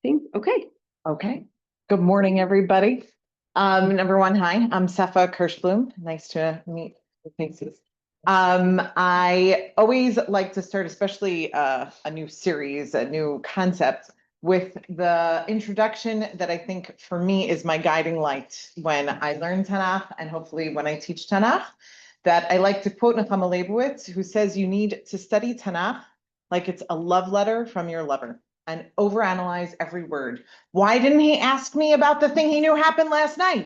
Okay. Okay. Good morning, everybody. Number one, hi, I'm Sepha Kirshblum. Nice to meet your faces. I always like to start, especially a new series, a new concept, with the introduction that I think for me is my guiding light when I learn Tanakh and hopefully when I teach Tanakh. That I like to quote Nechama Leibowitz, who says you need to study Tanakh like it's a love letter from your lover and overanalyze every word. Why didn't he ask me about the thing he knew happened last night?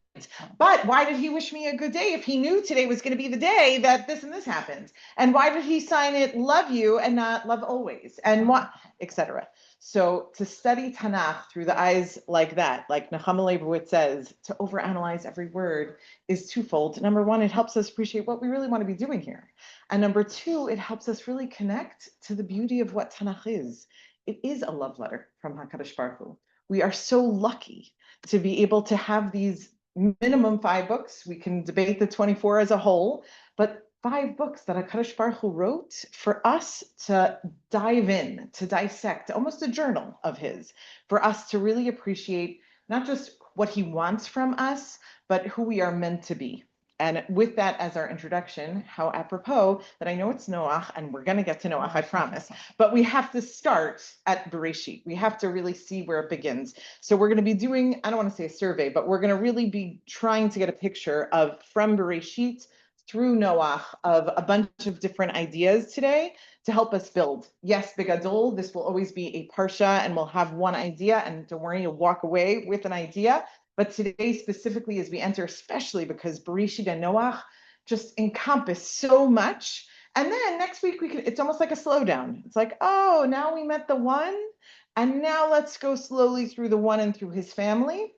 But why did he wish me a good day if he knew today was going to be the day that this and this happened? And why did he sign it love you and not love always? And what, etc. So to study Tanakh through the eyes like that, like Nechama Leibowitz says, to overanalyze every word is twofold. Number one, it helps us appreciate what we really want to be doing here. And number two, it helps us really connect to the beauty of what Tanakh is. It is a love letter from HaKadosh Baruch Hu. We are so lucky to be able to have these minimum 5 books. We can debate the 24 as a whole, but 5 books that HaKadosh Baruch Hu wrote for us to dive in, to dissect, almost a journal of his, for us to really appreciate not just what he wants from us, but who we are meant to be. And with that as our introduction, how apropos that I know it's Noach, and we're going to get to Noach, I promise, but we have to start at Bereshit. We have to really see where it begins. So we're going to be doing, I don't want to say a survey, but we're going to really be trying to get a picture of from Bereshit through Noach of a bunch of different ideas today to help us build. Yes, Begadol, this will always be a Parsha and we'll have one idea, and don't worry, you'll walk away with an idea. But today specifically as we enter, especially because Bereshit and Noach just encompass so much. And then next week it's almost like a slowdown. It's like, oh, now we met the one, and now let's go slowly through the one and through his family.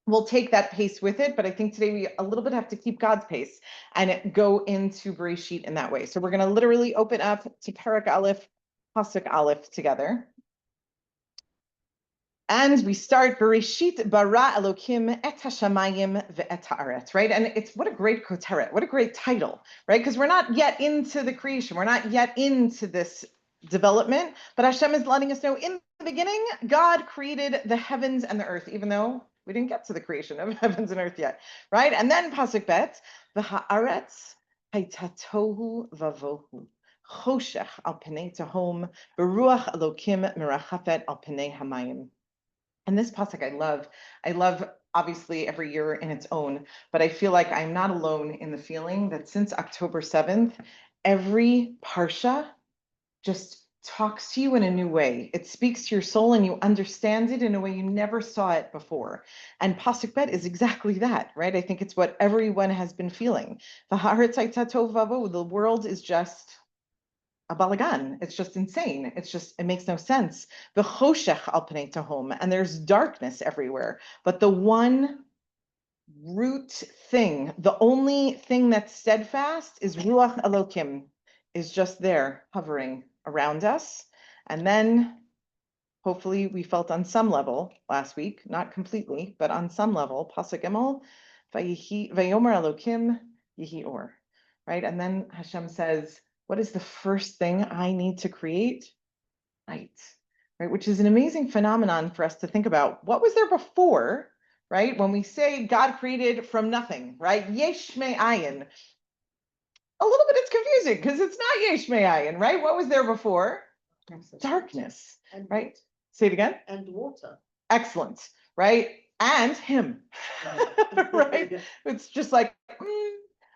We'll take that pace with it, but I think today we a little bit have to keep God's pace and go into Bereshit in that way. So we're going to literally open up to Parak Aleph, Pasuk Aleph together. And we start Bereshit bara Elokim et hashamayim ve'et haaretz, right? And it's what a great koteret, what a great title, right? Because we're not yet into the creation, we're not yet into this development, but Hashem is letting us know in the beginning, God created the heavens and the earth, even though we didn't get to the creation of heavens and earth yet, right? And then pasuk bet, v'haaretz hayta tohu vavohu. Choshech al pnei tahom, beruach Elokim merachafet al pnei hamayim. And this pasuk I love. I love obviously every year in its own, but I feel like I'm not alone in the feeling that since October 7th, every Parsha just talks to you in a new way. It speaks to your soul and you understand it in a way you never saw it before. And Pasuk Bet is exactly that, right? I think it's what everyone has been feeling. The world is just a balagan. It's just insane. It makes no sense. The choshech al pnei tahom, and there's darkness everywhere. But the one root thing, the only thing that's steadfast is Ruach Elokim, is just there hovering around us. And then hopefully we felt on some level last week, not completely, but on some level, Pasuk Gimel, Vayomer Elokim Yihi Or, right? And then Hashem says, what is the first thing I need to create? Light, right? Which is an amazing phenomenon for us to think about. What was there before, right? When we say God created from nothing, right? Yesh me'ayin. A little bit it's confusing because it's not yesh me'ayin, right? What was there before? Darkness, And right? water. Say it again. And water. Excellent, right? And him, right? It's just like,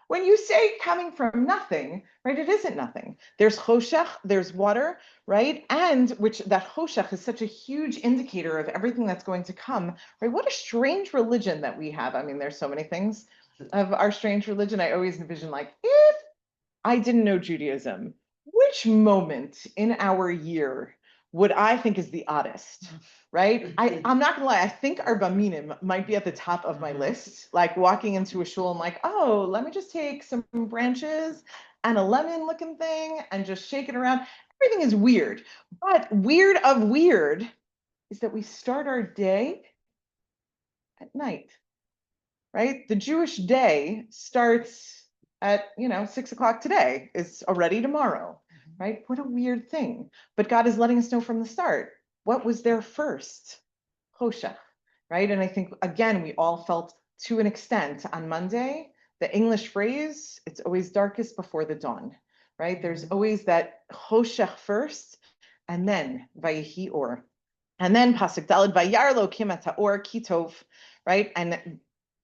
when you say coming from nothing, right, it isn't nothing. There's choshech, there's water, right? And which that choshech is such a huge indicator of everything that's going to come, right? What a strange religion that we have. I mean, there's so many things of our strange religion. I always envision like, if I didn't know Judaism, which moment in our year would I think is the oddest, right? I'm not gonna lie, I think our Baminim might be at the top of my list. Like walking into a shul and like, oh, let me just take some branches and a lemon looking thing and just shake it around. Everything is weird, but weird of weird is that we start our day at night, right? The Jewish day starts at 6 o'clock today, is already tomorrow, right? What a weird thing. But God is letting us know from the start what was there first. choshech, right? And I think, again, we all felt to an extent on Monday, the English phrase, it's always darkest before the dawn, right? There's always that choshech first, and then vayihi or. And then pasuk daled vayar Elokim et haor ki tov, right? And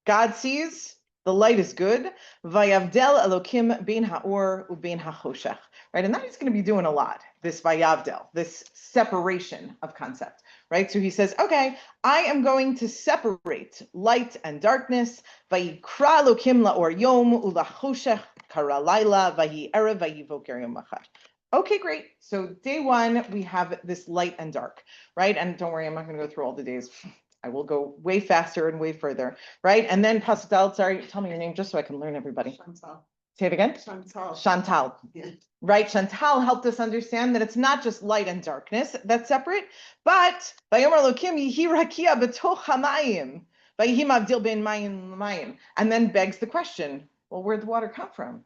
God sees the light is good. Vayavdel Elokim bein haor ubein hachoshech, right? And that is going to be doing a lot. This vayavdel, this separation of concept, right? So he says, okay, I am going to separate light and darkness. Vayikra Elokim laor yom ulachoshech kara laila vayi erev vayivoker yom machar. Okay, great. So day one, we have this light and dark, right? And don't worry, I'm not going to go through all the days. I will go way faster and way further, right? And then Pascal, sorry, tell me your name just so I can learn everybody. Chantal. Say it again. Chantal. Chantal. Yeah. Right, Chantal helped us understand that it's not just light and darkness that's separate, but Vayomer Elokim yihi rakia b'toch hamayim, vayihi mavdil ben mayim l'mayim, and then begs the question, well, where'd the water come from?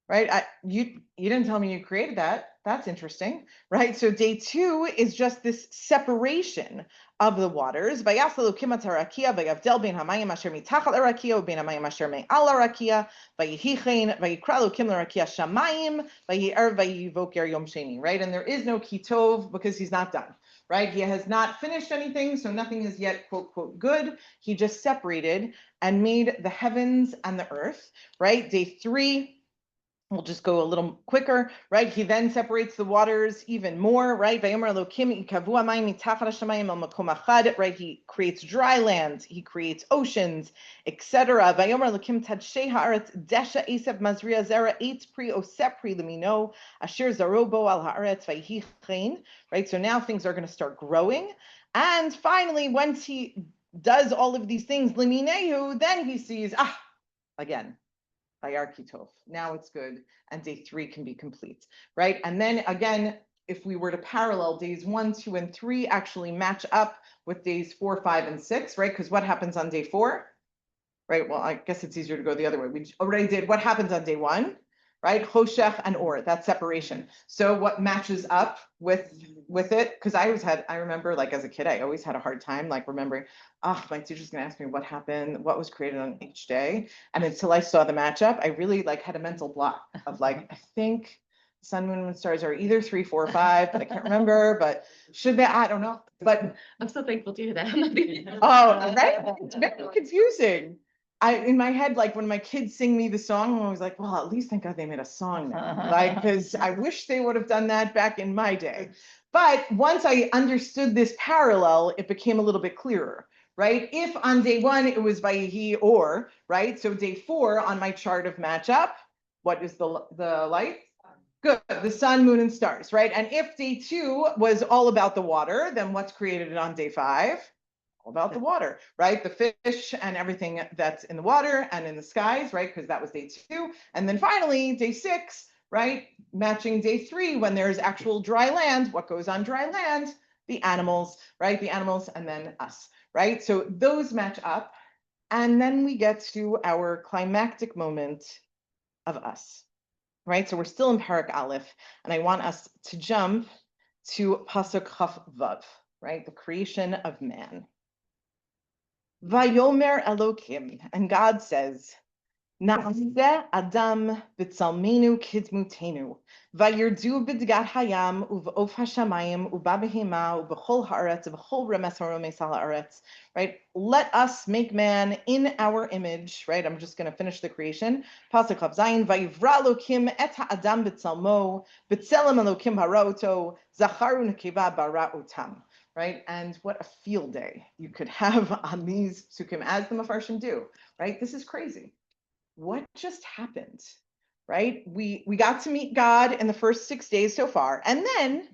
Right? You didn't tell me you created that. That's interesting, right? So day two is just this separation of the waters. Vayas Elokim et harakia, vayavdel bein hamayim asher mitachal harakia ubein hamayim asher me'al harakia, vayihi chen, vayikra Elokim l'rakia shamayim, vayi'er vayivoker yom sheni, right? And there is no kitov because he's not done, right? He has not finished anything, so nothing is yet, quote, quote, good. He just separated and made the heavens and the earth, right? Day three, we'll just go a little quicker, right? He then separates the waters even more, right? Right? He creates dry land, he creates oceans, etc. Right? So now things are going to start growing. And finally, once he does all of these things, then he sees, again, Vayar ki tov. Now it's good, and day three can be complete, right? And then again, if we were to parallel, days 1, 2, and 3 actually match up with days 4, 5, and 6, right? Because what happens on day 4? Right, well, I guess it's easier to go the other way. We already did what happens on day 1, right? Choshech and or, that separation. So what matches up with it? Because I remember like as a kid, I always had a hard time like remembering, my teacher's gonna ask me what happened, what was created on each day. And until I saw the matchup, I really like had a mental block of like, I think sun, moon, and stars are either 3, 4, 5, but I can't remember, but should they, I don't know. But I'm so thankful to hear that. oh, right? It's very confusing. In my head, like when my kids sing me the song, I'm always like, well, at least thank God they made a song now. Like, because I wish they would have done that back in my day. But once I understood this parallel, it became a little bit clearer, right? If on day 1 it was Vayihi or, right? So day 4 on my chart of matchup, what is the light? Good, the sun, moon, and stars, right? And if day 2 was all about the water, then what's created on day 5? All about the water, right? The fish and everything that's in the water and in the skies, right? Because that was day 2. And then finally, day 6, right? Matching day 3, when there's actual dry land, what goes on dry land? The animals, right? The animals and then us, right? So those match up. And then we get to our climactic moment of us, right? So we're still in Parak Aleph, and I want us to jump to Pasuk Chaf Vav, right? The creation of man. Vayomer Elokim, and God says, Na'aseh Adam b'tzalmenu kidmutenu, vayirdu b'dgat hayam uv'of hashamayim u'babehema u'b'chol haaretz u'b'chol remes haromes haaretz. Right? Let us make man in our image. Right? I'm just going to finish the creation. Pasuk Chav Zayin, vayivra Elokim et ha'adam b'tzalmo, b'tzelem Elokim haraoto, zacharu nekeva bara utam. Right? And what a field day you could have on these psukim, as the Mefarshim do. Right? This is crazy. What just happened, right? We got to meet God in the first 6 days so far, and then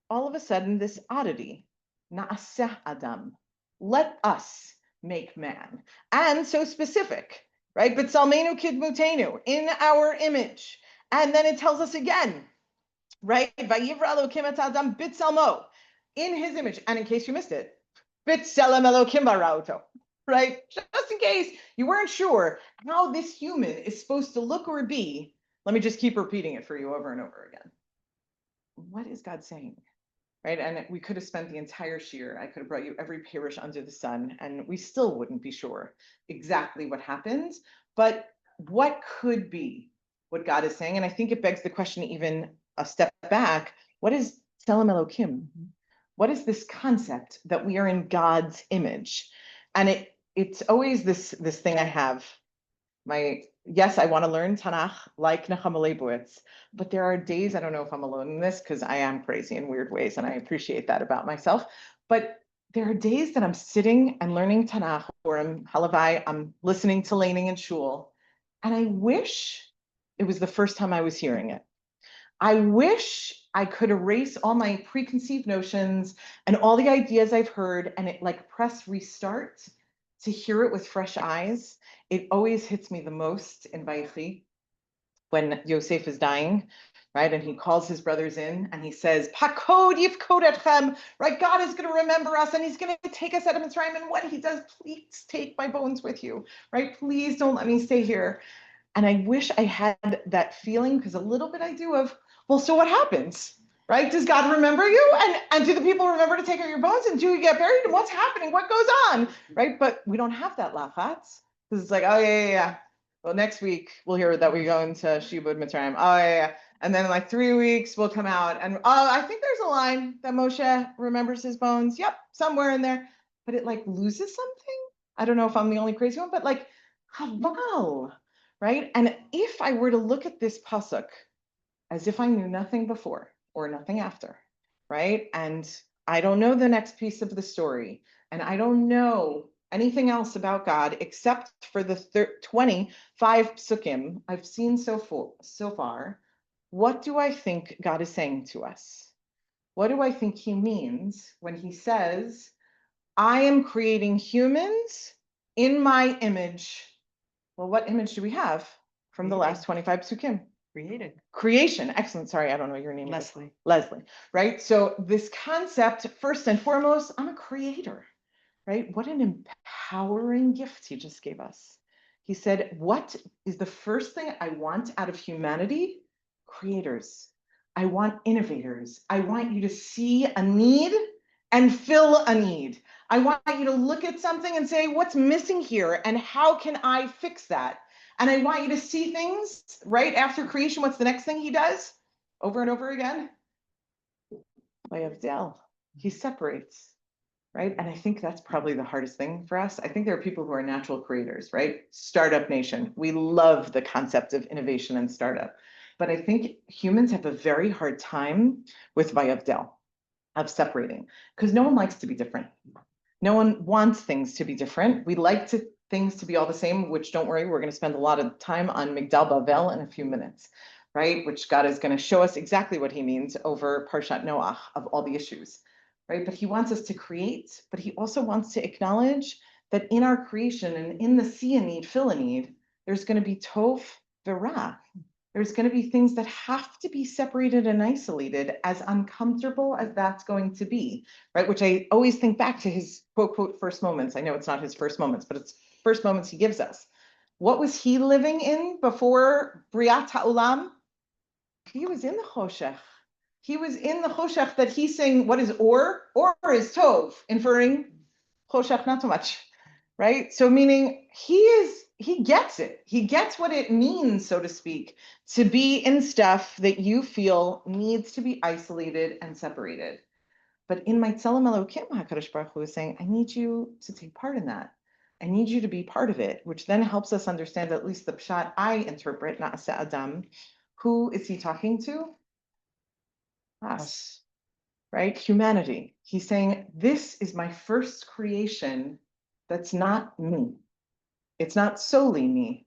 all of a sudden this oddity, Na'aseh Adam, let us make man, and so specific, right? But Salmenu Kidmutenu, in our image, and then it tells us again, right? Vayivra Elokim et Adam b'tzalmo, in his image, and in case you missed it, b'tzelem Elokim bara'oto. Right? Just in case you weren't sure how this human is supposed to look or be, let me just keep repeating it for you over and over again. What is God saying? right? And we could have spent the entire year. I could have brought you every parish under the sun, and we still wouldn't be sure exactly what happened. But what could be what God is saying? And I think it begs the question even a step back. What is Tselem Elokim? What is this concept that we are in God's image? And it's always this thing I have. Yes, I want to learn Tanakh like Nechama Leibowitz, but there are days, I don't know if I'm alone in this because I am crazy in weird ways, and I appreciate that about myself. But there are days that I'm sitting and learning Tanakh, or I'm Halavai, I'm listening to Laning and Shul, and I wish it was the first time I was hearing it. I wish I could erase all my preconceived notions and all the ideas I've heard and it like press restart to hear it with fresh eyes. It always hits me the most in Vayechi when Yosef is dying, right? And he calls his brothers in and he says, Pakod yifkod etchem, right? God is going to remember us and he's going to take us out of Mitzrayim. And when he does, please take my bones with you, right? Please don't let me stay here. And I wish I had that feeling, because a little bit I do, of, well, so what happens, right? Does God remember you? And do the people remember to take out your bones? And do you get buried? And what's happening? What goes on, right? But we don't have that lachatz, because it's like, oh, yeah. Well, next week we'll hear that we go into Shibud Mitzrayim. Oh, yeah. And then in like 3 weeks we'll come out. And I think there's a line that Moshe remembers his bones. Yep, somewhere in there. But it like loses something. I don't know if I'm the only crazy one, but like, Haval, right? And if I were to look at this pasuk as if I knew nothing before or nothing after, right? And I don't know the next piece of the story, and I don't know anything else about God except for the 25 psukim I've seen so far. What do I think God is saying to us? What do I think he means when he says, I am creating humans in my image? Well, what image do we have from the last 25 psukim? Creation. Excellent. Sorry, I don't know your name. Leslie. Leslie, right? So this concept, first and foremost, I'm a creator, right? What an empowering gift he just gave us. He said, what is the first thing I want out of humanity? Creators. I want innovators. I want you to see a need and fill a need. I want you to look at something and say, what's missing here and how can I fix that? And I want you to see things right after creation. What's the next thing he does? Over and over again? Vayavdel. He separates, right? And I think that's probably the hardest thing for us. I think there are people who are natural creators, right? Startup nation. We love the concept of innovation and startup. But I think humans have a very hard time with Vayavdel, of separating, because no one likes to be different. No one wants things to be different. We like things to be all the same, which, don't worry, we're going to spend a lot of time on Migdal Bavel in a few minutes, right? Which God is going to show us exactly what he means over Parshat Noach of all the issues, right? But he wants us to create, but he also wants to acknowledge that in our creation and in the see a need, fill a need, there's going to be tov v'ra. There's going to be things that have to be separated and isolated, as uncomfortable as that's going to be, right? Which I always think back to his quote, quote, first moments. I know it's not his first moments, but it's first moments he gives us. What was he living in before Briat HaOlam? He was in the Choshech. He was in the Choshech that he's saying, what is Or? Or is Tov, inferring Choshech not so much, right? So meaning he gets it. He gets what it means, so to speak, to be in stuff that you feel needs to be isolated and separated. But in my Tzelem Elokim, HaKadosh Baruch Hu is saying, I need you to take part in that. I need you to be part of it, which then helps us understand at least the pshat I interpret, Na'aseh Adam. Who is he talking to? Us, right? Humanity. He's saying, this is my first creation that's not me. It's not solely me,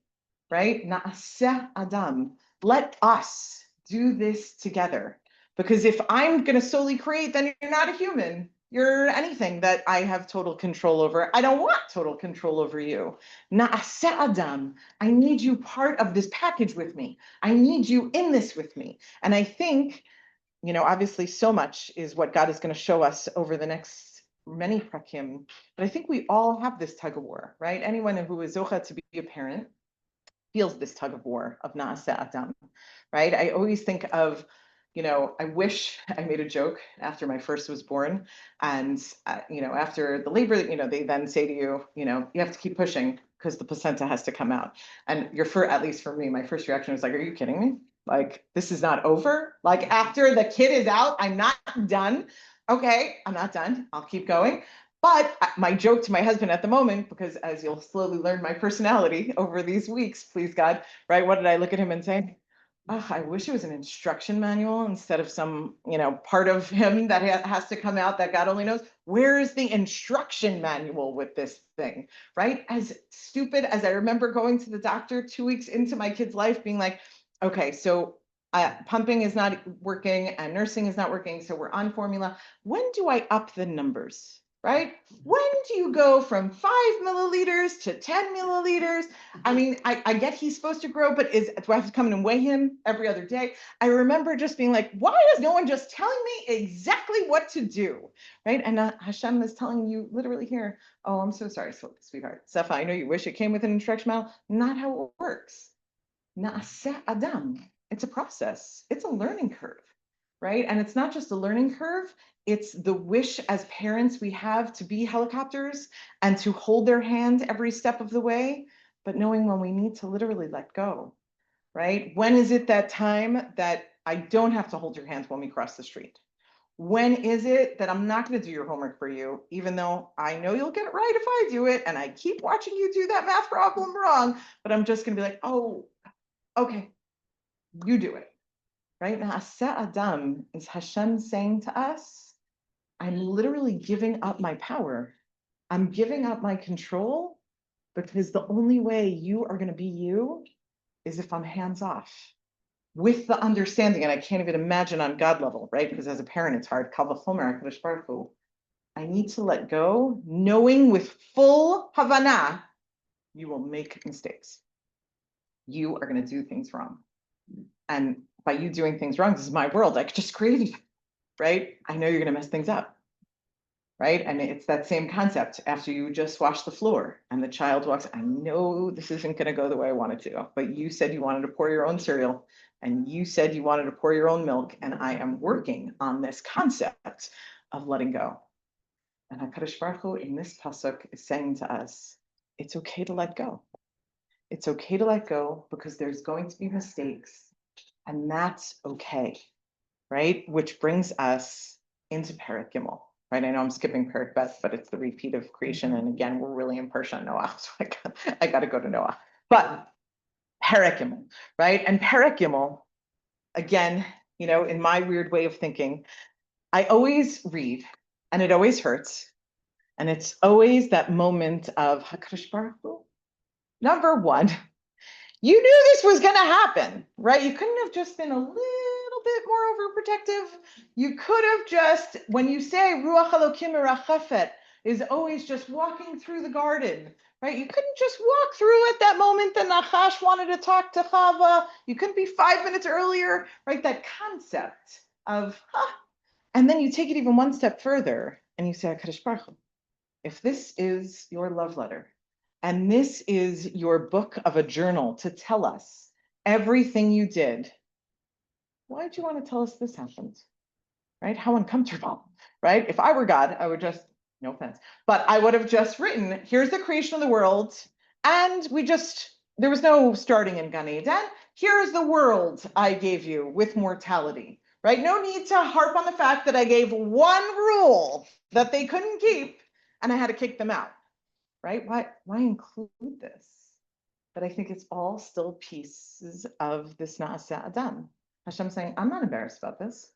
right? Na'aseh Adam. Let us do this together. Because if I'm going to solely create, then you're not a human. You're anything that I have total control over. I don't want total control over you. Na'aseh Adam. I need you part of this package with me. I need you in this with me. And I think, obviously so much is what God is going to show us over the next many prakim, but I think we all have this tug of war, right? Anyone who is zocha to be a parent feels this tug of war of Na'aseh Adam, right? I always think of I wish I made a joke after my first was born. And, after the labor, they then say to you, you have to keep pushing because the placenta has to come out. And at least for me, my first reaction was like, are you kidding me? Like, this is not over. Like, after the kid is out, I'm not done. Okay, I'm not done. I'll keep going. But my joke to my husband at the moment, because as you'll slowly learn my personality over these weeks, please God, right? What did I look at him and say? Oh, I wish it was an instruction manual instead of some, part of him that has to come out that God only knows. Where is the instruction manual with this thing, right? As stupid as I remember going to the doctor 2 weeks into my kid's life being like, okay, so pumping is not working and nursing is not working, so we're on formula. When do I up the numbers? Right? When do you go from 5 milliliters to 10 milliliters? I mean, I get he's supposed to grow, but do I have to come in and weigh him every other day? I remember just being like, why is no one just telling me exactly what to do? Right? And Hashem is telling you literally here, oh, I'm so sorry, sweetheart. Sepha, I know you wish it came with an instruction manual. Not how it works. Na'aseh Adam. It's a process. It's a learning curve. Right? And it's not just a learning curve, it's the wish as parents we have to be helicopters and to hold their hand every step of the way, but knowing when we need to literally let go, right? When is it that time that I don't have to hold your hand when we cross the street? When is it that I'm not going to do your homework for you, even though I know you'll get it right if I do it, and I keep watching you do that math problem wrong, but I'm just going to be like, oh, okay, you do it. Right? Na'aseh Adam is Hashem saying to us, I'm literally giving up my power. I'm giving up my control because the only way you are going to be you is if I'm hands off with the understanding. And I can't even imagine on God level, right? Because as a parent, it's hard. Kal v'chomer HaKadosh Baruch Hu. I need to let go, knowing with full Havana, you will make mistakes. You are going to do things wrong. And by you doing things wrong, this is my world. I just created it, right? I know you're going to mess things up, right? And it's that same concept. After you just wash the floor and the child walks, I know this isn't going to go the way I want it to go, but you said you wanted to pour your own cereal and you said you wanted to pour your own milk. And I am working on this concept of letting go. And HaKadosh Baruch Hu in this pasuk is saying to us, it's okay to let go. It's okay to let go because there's going to be mistakes. And that's okay, right? Which brings us into Perek Gimel, right? I know I'm skipping Perek Bet, but it's the repeat of creation. And again, we're really in Parsha on Noah, so I got to go to Noah. But Perek Gimel, right? And Perek Gimel, again, in my weird way of thinking, I always read, and it always hurts, and it's always that moment of HaKadosh Baruch Hu. Number one, you knew this was going to happen, right? You couldn't have just been a little bit more overprotective. You could have just, when you say Ruach Elokim Merachafet is always just walking through the garden, right? You couldn't just walk through at that moment that Nachash wanted to talk to Chava. You couldn't be 5 minutes earlier, right? That concept of, and then you take it even one step further and you say, HaKadosh Baruch Hu, if this is your love letter, and this is your book of a journal to tell us everything you did, why'd you want to tell us this happened? Right? How uncomfortable, right? If I were God, I would just, no offense, but I would have just written, here's the creation of the world. And there was no starting in Gan Eden. Here's the world I gave you with mortality, right? No need to harp on the fact that I gave one rule that they couldn't keep and I had to kick them out. Right? Why include this? But I think it's all still pieces of this Na'aseh Adam. Hashem saying, I'm not embarrassed about this.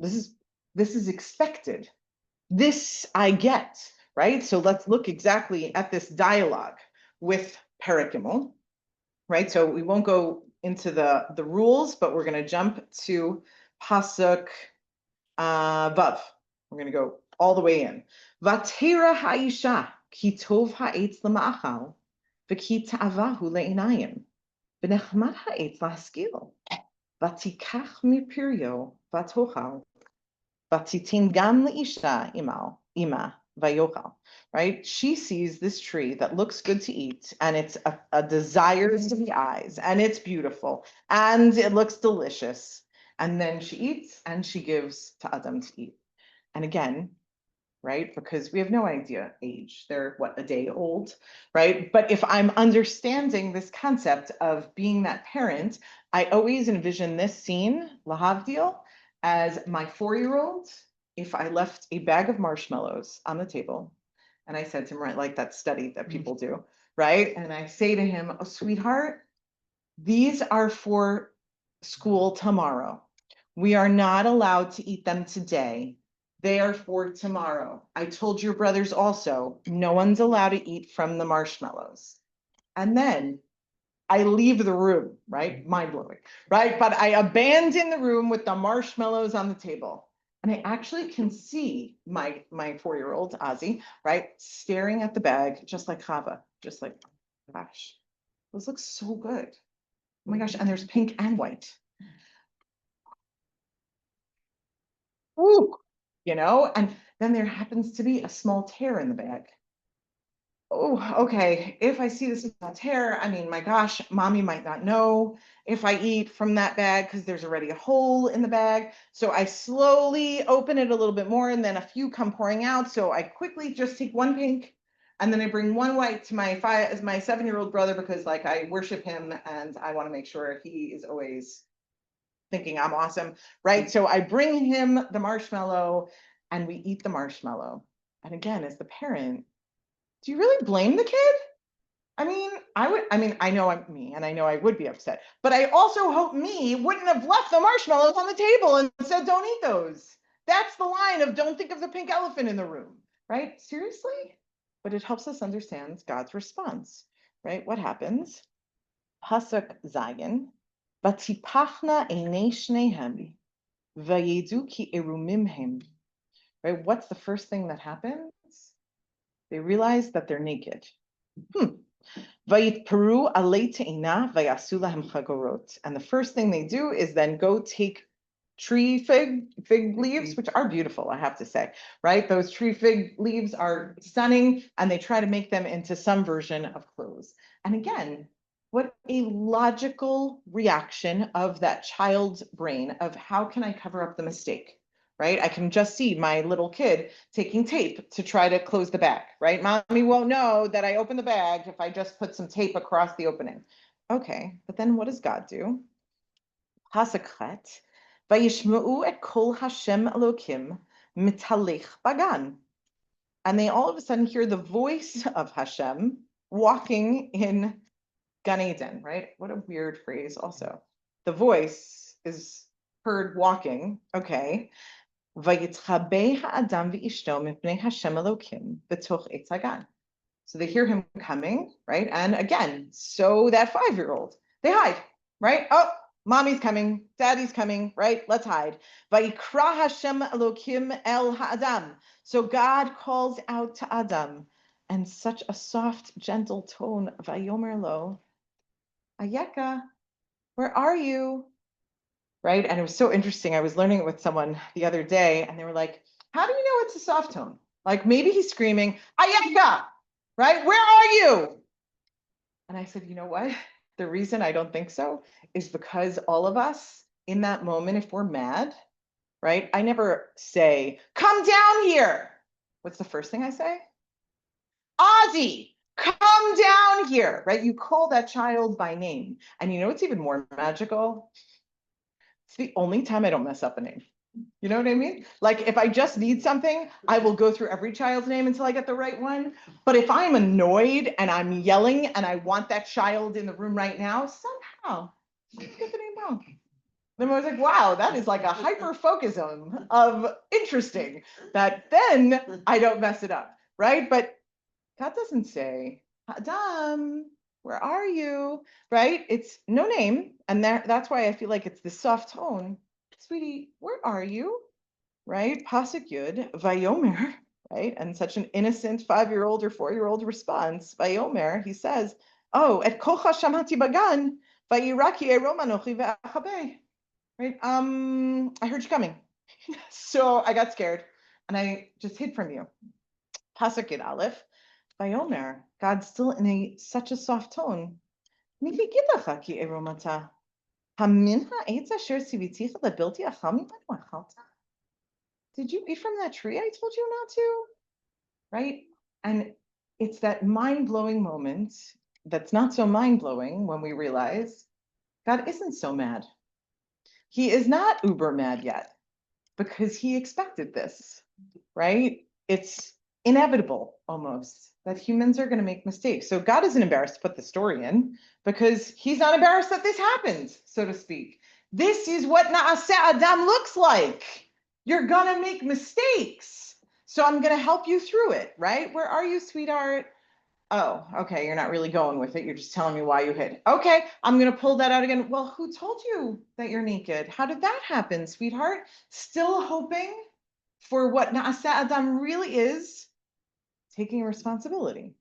This is expected. This I get, right? So let's look exactly at this dialogue with Perek Gimel, right? So we won't go into the rules, but we're going to jump to Pasuk Vav. We're going to go all the way in. Vatera ha'isha. כי טוב העץ למאכל, וכי תאווהו לעיניים, ונחמד העץ להשכיל, ותיקח מפריו ותאכל, ותיתן גם לאישה עמה ויאכל. Right? She sees this tree that looks good to eat, and it's a desire to the eyes, and it's beautiful, and it looks delicious. And then she eats and she gives to Adam to eat. And again, right? Because we have no idea age. They're what, a day old, right? But if I'm understanding this concept of being that parent, I always envision this scene, lahavdil, as my 4-year-old, if I left a bag of marshmallows on the table, and I said to him, right, like that study that people do, right? And I say to him, oh, sweetheart, these are for school tomorrow. We are not allowed to eat them today. They are for tomorrow. I told your brothers also, no one's allowed to eat from the marshmallows. And then I leave the room, right? Mind blowing, right? But I abandon the room with the marshmallows on the table. And I actually can see my 4-year-old Ozzy, right, staring at the bag, just like Chava, just like, gosh, those look so good. Oh my gosh, and there's pink and white. Ooh, and then there happens to be a small tear in the bag. Oh, okay. If I see this small tear, I mean, my gosh, mommy might not know if I eat from that bag because there's already a hole in the bag. So I slowly open it a little bit more, and then a few come pouring out. So I quickly just take one pink, and then I bring one white to my 7-year-old brother because like I worship him and I want to make sure he is always thinking I'm awesome, right? So I bring him the marshmallow and we eat the marshmallow. And again, as the parent, do you really blame the kid? I know I'm me and I know I would be upset, but I also hope me wouldn't have left the marshmallows on the table and said, don't eat those. That's the line of don't think of the pink elephant in the room, right? Seriously? But it helps us understand God's response, right? What happens? Pasuk Zayin, Vatipachna einei shnehem, vayedu ki erumim hem. Right? What's the first thing that happens? They realize that they're naked. Vayitperu alei te'ina vayasu lahem chagorot. And the first thing they do is then go take tree fig leaves, which are beautiful, I have to say, right? Those tree fig leaves are stunning, and they try to make them into some version of clothes. And again, what a logical reaction of that child's brain of how can I cover up the mistake, right? I can just see my little kid taking tape to try to close the bag, right? Mommy won't know that I opened the bag if I just put some tape across the opening. Okay, but then what does God do? Pasakhet, vayishma'u et kol Hashem Elokim mitalech bagan. And they all of a sudden hear the voice of Hashem walking in Gan Eden, right? What a weird phrase also. The voice is heard walking, okay. Vayitchabei ha'adam v'ishto mipnei Hashem Elokim b'toch etz hagan. So they hear him coming, right? And again, so that 5-year-old, they hide, right? Oh, mommy's coming, daddy's coming, right? Let's hide. Vayikra Hashem Elokim el ha'adam. So God calls out to Adam, and such a soft, gentle tone, Vayomer lo, Ayeka, where are you? Right? And it was so interesting. I was learning it with someone the other day, and they were like, how do you know it's a soft tone? Like maybe he's screaming, Ayeka, right? Where are you? And I said, you know what? The reason I don't think so is because all of us in that moment, if we're mad, right? I never say, come down here. What's the first thing I say? Ozzy, come down here, right? You call that child by name. And you know what's even more magical? It's the only time I don't mess up a name. You know what I mean? Like if I just need something, I will go through every child's name until I get the right one. But if I'm annoyed and I'm yelling and I want that child in the room right now, somehow I get the name wrong. Then I was like, wow, that is like a hyper focusum of interesting that then I don't mess it up, right? But God doesn't say, Adam, where are you? Right? It's no name. And that's why I feel like it's this soft tone. Sweetie, where are you? Right? Pasuk Yud, Vayomer, right? And such an innocent 5-year-old or 4-year-old response. Vayomer, he says, oh, et kocha shamati bagan, vayiraki eromanochi ve'achabe. Right? I heard you coming. So I got scared and I just hid from you. Pasuk Yud Aleph, Vayomer, God's still in such a soft tone. Right? Did you eat from that tree I told you not to? Right? And it's that mind-blowing moment that's not so mind-blowing when we realize God isn't so mad. He is not uber mad yet because he expected this, right? It's inevitable almost that humans are going to make mistakes. So God isn't embarrassed to put the story in because he's not embarrassed that this happened, so to speak. This is what Na'aseh Adam looks like. You're going to make mistakes. So I'm going to help you through it, right? Where are you, sweetheart? Oh, okay, you're not really going with it. You're just telling me why you hid. Okay, I'm going to pull that out again. Well, who told you that you're naked? How did that happen, sweetheart? Still hoping for what Na'aseh Adam really is, taking responsibility.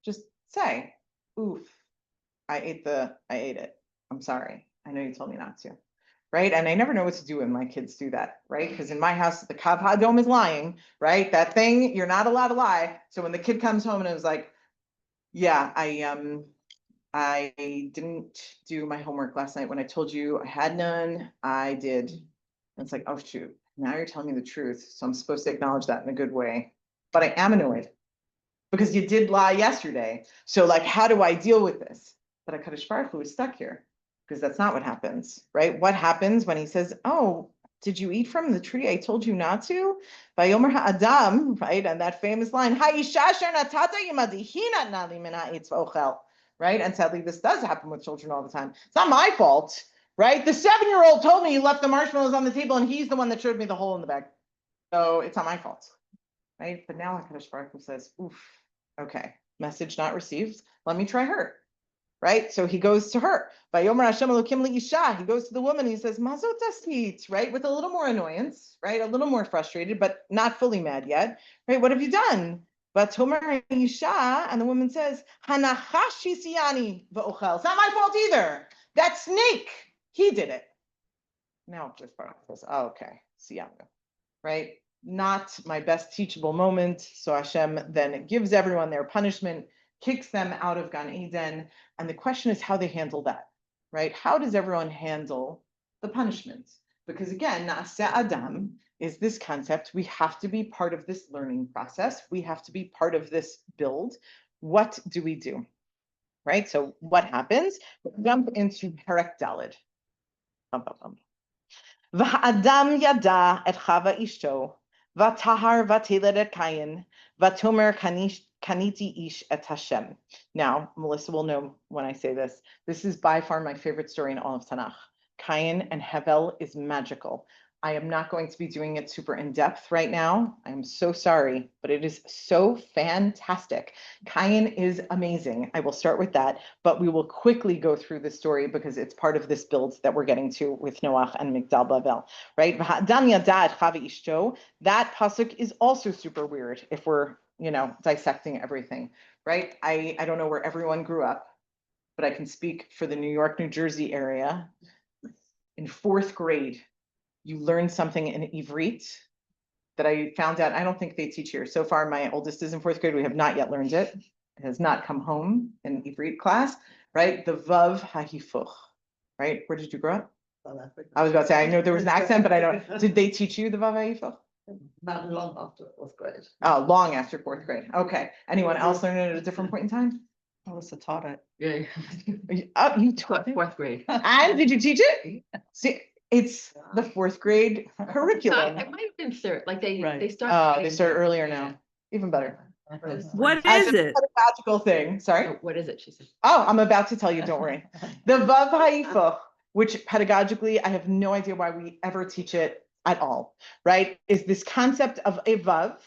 Just say, oof, I ate it. I'm sorry. I know you told me not to. Right. And I never know what to do when my kids do that. Right. Because in my house, the Kav HaDom is lying. Right. That thing, you're not allowed to lie. So when the kid comes home and it was like, yeah, I didn't do my homework last night when I told you I had none. I did. And it's like, oh shoot, now you're telling me the truth. So I'm supposed to acknowledge that in a good way. But I am annoyed because you did lie yesterday. So like, how do I deal with this? But HaKadosh Baruch Hu is stuck here because that's not what happens, right? What happens when he says, oh, did you eat from the tree I told you not to? Vayomer ha'adam, right? And that famous line, ha'isha asher natata yimadi, hi natna li min ha'etz v'ochel, right? And sadly, this does happen with children all the time. It's not my fault, right? The 7-year-old told me you left the marshmallows on the table and he's the one that showed me the hole in the bag. So it's not my fault, right? But now HaKadosh Baruch Hu says, oof, okay, message not received. Let me try her. Right? So he goes to her. Vayomer Hashem Elokim li'isha. He goes to the woman. He says, Mazot tasit, right? With a little more annoyance, right? A little more frustrated, but not fully mad yet. Right? What have you done? Vatomer Isha, and the woman says, Hanachash siyani v'ochel. It's not my fault either. That snake, he did it. Now just says, oh, okay, siyanu. Right? Not my best teachable moment. So Hashem then gives everyone their punishment, kicks them out of Gan Eden. And the question is how they handle that, right? How does everyone handle the punishment? Because again, Na'aseh Adam is this concept. We have to be part of this learning process. We have to be part of this build. What do we do? Right? So what happens? We jump into Perek Daled. V'ha'adam yada et Chava ishto, v'tahar v'tiled et Kayin, v'tomer kaniti ish et Hashem. Now, Melissa will know when I say this. This is by far my favorite story in all of Tanakh. Kayin and Hevel is magical. I am not going to be doing it super in depth right now. I'm so sorry, but it is so fantastic. Kayin is amazing. I will start with that, but we will quickly go through the story because it's part of this build that we're getting to with Noach and Migdal Bavel, right? That pasuk is also super weird if we're, dissecting everything, right? I don't know where everyone grew up, but I can speak for the New York, New Jersey area. In 4th grade, you learn something in Ivrit that I found out, I don't think they teach here. So far, my oldest is in 4th grade. We have not yet learned it. It has not come home in Ivrit class, right? The Vav HaHifuch, right? Where did you grow up? I was about to say, I know there was an accent, but I don't. Did they teach you the Vav HaHifuch? Not long after 4th grade. Oh, long after 4th grade. Okay. Anyone else learn it at a different point in time? Melissa taught it. Yeah. You taught it? 4th grade. And did you teach it? See, it's the 4th grade curriculum. It might have been 3rd, like they Right. start. They start earlier now. Even better. What As is a it? pedagogical thing. Sorry. Oh, what is it? She said. Oh, I'm about to tell you, don't worry. The Vav HaHifuch, which pedagogically, I have no idea why we ever teach it at all, right? Is this concept of a Vav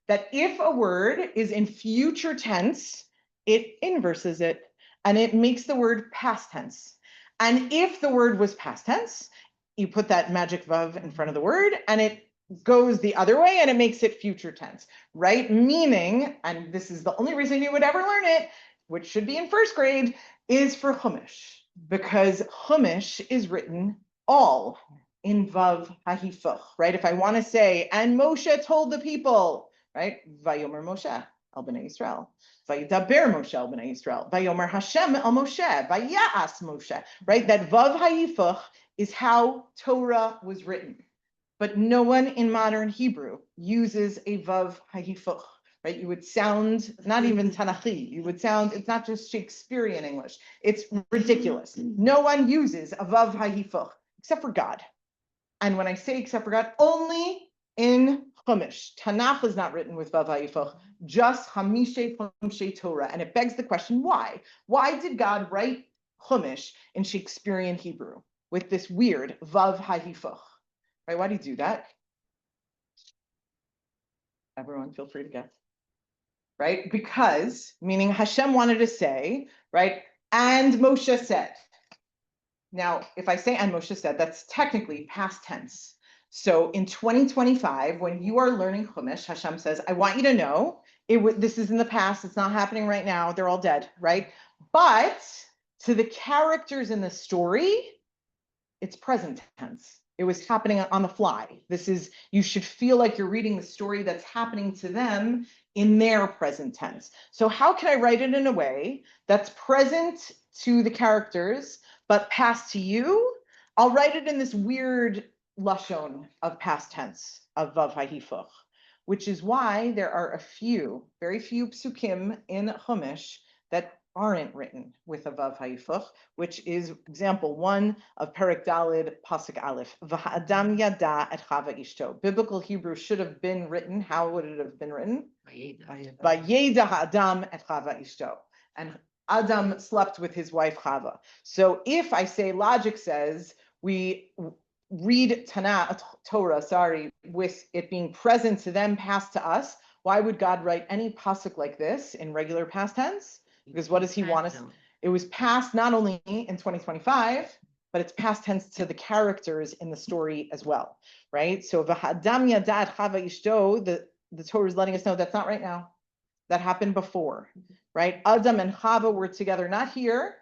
that if a word is in future tense, it inverses it and it makes the word past tense. And if the word was past tense, you put that magic Vav in front of the word and it goes the other way and it makes it future tense, right? Meaning, and this is the only reason you would ever learn it, which should be in 1st grade, is for Chumash, because Chumash is written all in Vav HaHifuch, right? If I want to say, and Moshe told the people, right? Vayomer Moshe, al bnei Yisrael. Vayidaber Moshe al bnei Yisrael. Vayomer Hashem el Moshe. Vaya'as Moshe. Right? That vav hayifuch is how Torah was written. But no one in modern Hebrew uses a vav hayifuch. Right? You would sound not even Tanachi. You would sound, it's not just Shakespearean English. It's ridiculous. No one uses a vav hayifuch except for God. And when I say except for God, only in Chumash. Tanakh is not written with vav hayifuch, just Hamishe Pumshe Torah. And it begs the question, why? Why did God write Chumash in Shakespearean Hebrew with this weird vav hayifuch? Right? Why do you do that? Everyone feel free to guess. Right? Because, meaning Hashem wanted to say, right? And Moshe said. Now, if I say and Moshe said, that's technically past tense. So in 2025, when you are learning Chumash, Hashem says, I want you to know, this is in the past, it's not happening right now, they're all dead, right? But to the characters in the story, it's present tense. It was happening on the fly. You should feel like you're reading the story that's happening to them in their present tense. So how can I write it in a way that's present to the characters, but past to you? I'll write it in this weird lashon of past tense, of vav hayifuch, which is why there are very few psukim in Chumash that aren't written with a vav hayifuch, which is example 1 of Perek Daled Pasuk Aleph. V'ha'adam yada et Chava ishto. Biblical Hebrew should have been written. How would it have been written? Vayeda ha'adam et Chava ishto. And Adam slept with his wife Chava. So if I say logic says we read Torah, with it being present to them, past to us, why would God write any pasuk like this in regular past tense? Because what does he want us? It was past not only in 2025, but it's past tense to the characters in the story as well, right? So v'ha'adam yadat Chava ishto, the Torah is letting us know that's not right now. That happened before, right? Adam and Chava were together, not here,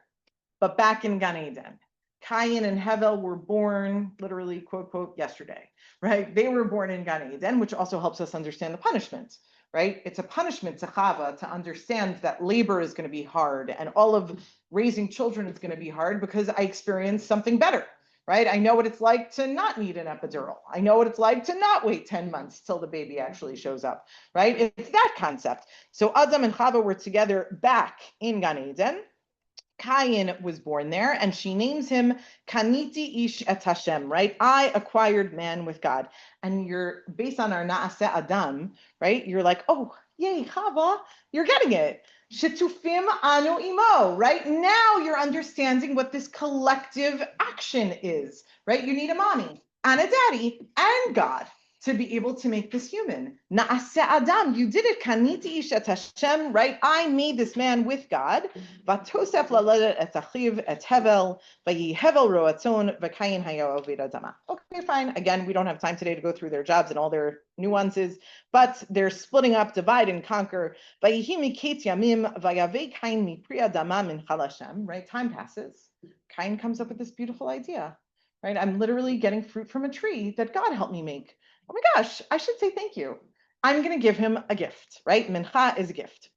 but back in Gan Eden. Cain and Hevel were born, literally, quote, quote, yesterday, right? They were born in Gan Eden, which also helps us understand the punishment, right? It's a punishment to Chava to understand that labor is going to be hard and all of raising children is going to be hard because I experienced something better, right? I know what it's like to not need an epidural. I know what it's like to not wait 10 months till the baby actually shows up, right? It's that concept. So Adam and Chava were together back in Gan Eden. Cain was born there, and she names him Kaniti Ish et Hashem, right? I acquired man with God. And you're based on our Naaseh Adam, right? You're like, oh, yay, Chava, you're getting it. Shetufim anu imo, right? Now you're understanding what this collective action is, right? You need a mommy and a daddy and God to be able to make this human. Naaseh Adam, you did it. Kaniti ish et Hashem, right? I made this man with God. Vatosef laledet et achiv et Hevel, vayi Hevel roatzon, v'kayin hayo oved adama. Okay, fine. Again, we don't have time today to go through their jobs and all their nuances, but they're splitting up, divide and conquer. Vayihi miket yamim, vayave kain mipri adama min chalashem, right? Time passes. Cain comes up with this beautiful idea, right? I'm literally getting fruit from a tree that God helped me make. Oh my gosh, I should say thank you. I'm going to give him a gift, right? Mincha is a gift.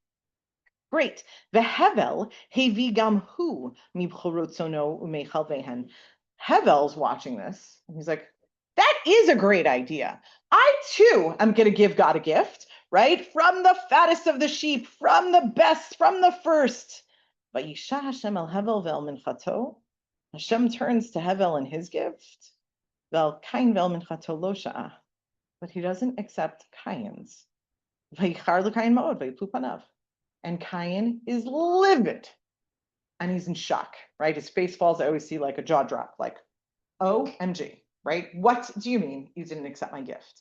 Great. The Hevel, hevi gam hu mibchorotzono umechal vehen. Hevel's watching this, and he's like, that is a great idea. I too am going to give God a gift, right? From the fattest of the sheep, from the best, from the first. Vayisha Hashem el Hevel vel minchato. Hashem turns to Hevel and his gift. Vel kain vel minchato lo sha'ah. But he doesn't accept Cain's. And Cain is livid. And he's in shock, right? His face falls. I always see like a jaw drop, like, OMG, right? What do you mean you didn't accept my gift?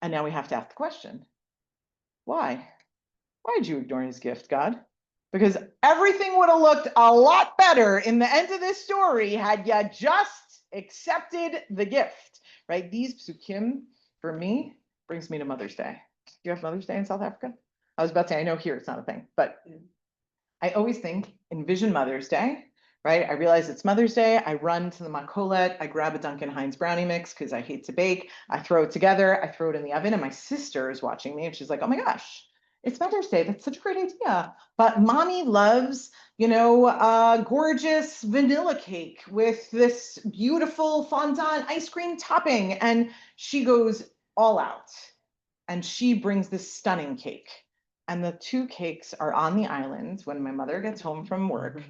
And now we have to ask the question, why? Why did you ignore his gift, God? Because everything would have looked a lot better in the end of this story had you just accepted the gift, right? These psukim, for me, brings me to Mother's Day. Do you have Mother's Day in South Africa? I was about to say, I know here it's not a thing, but I always envision Mother's Day, right? I realize it's Mother's Day. I run to the Makolet. I grab a Duncan Hines brownie mix because I hate to bake. I throw it together. I throw it in the oven, and my sister is watching me, and she's like, oh my gosh, It's Mother's Day. That's such a great idea. But mommy loves, gorgeous vanilla cake with this beautiful fondant ice cream topping. And she goes all out and she brings this stunning cake. And the two cakes are on the island when my mother gets home from work.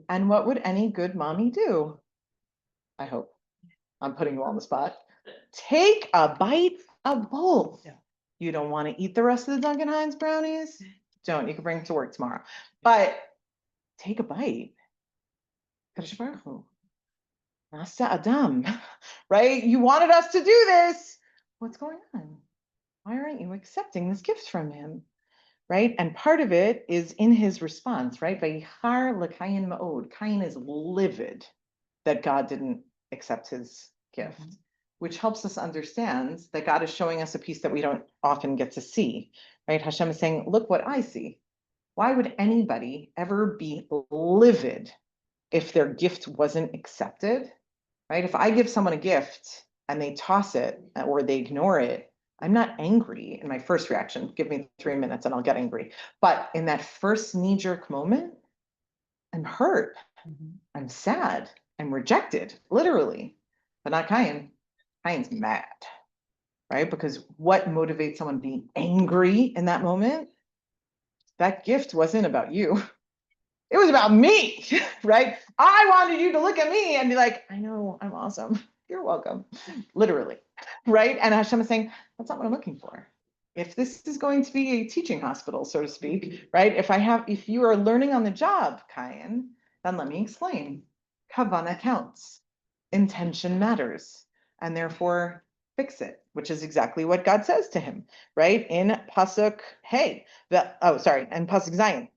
And what would any good mommy do? I hope. I'm putting you on the spot. Take a bite of both. Yeah. You don't want to eat the rest of the Duncan Hines brownies? Don't. You can bring it to work tomorrow. But take a bite. Kadosh Baruch Hu. Nasa Adam, right? You wanted us to do this. What's going on? Why aren't you accepting this gift from him? Right? And part of it is in his response, right? Vayichar l'Kayin ma'od. Kayin is livid that God didn't accept his gift, which helps us understand that God is showing us a piece that we don't often get to see, right? Hashem is saying, look what I see. Why would anybody ever be livid if their gift wasn't accepted, right? If I give someone a gift and they toss it or they ignore it, I'm not angry in my first reaction. Give me 3 minutes and I'll get angry. But in that first knee-jerk moment, I'm hurt. I'm sad. I'm rejected, literally. But not Kayin. Kayin's mad, right? Because what motivates someone being angry in that moment? That gift wasn't about you. It was about me, right? I wanted you to look at me and be like, I know, I'm awesome. You're welcome, literally, right? And Hashem is saying, that's not what I'm looking for. If this is going to be a teaching hospital, so to speak, right? If you are learning on the job, Kayin, then let me explain. Kavana counts. Intention matters. And therefore, fix it, which is exactly what God says to him, right? In Pasuk Hey, in Pasuk Zion.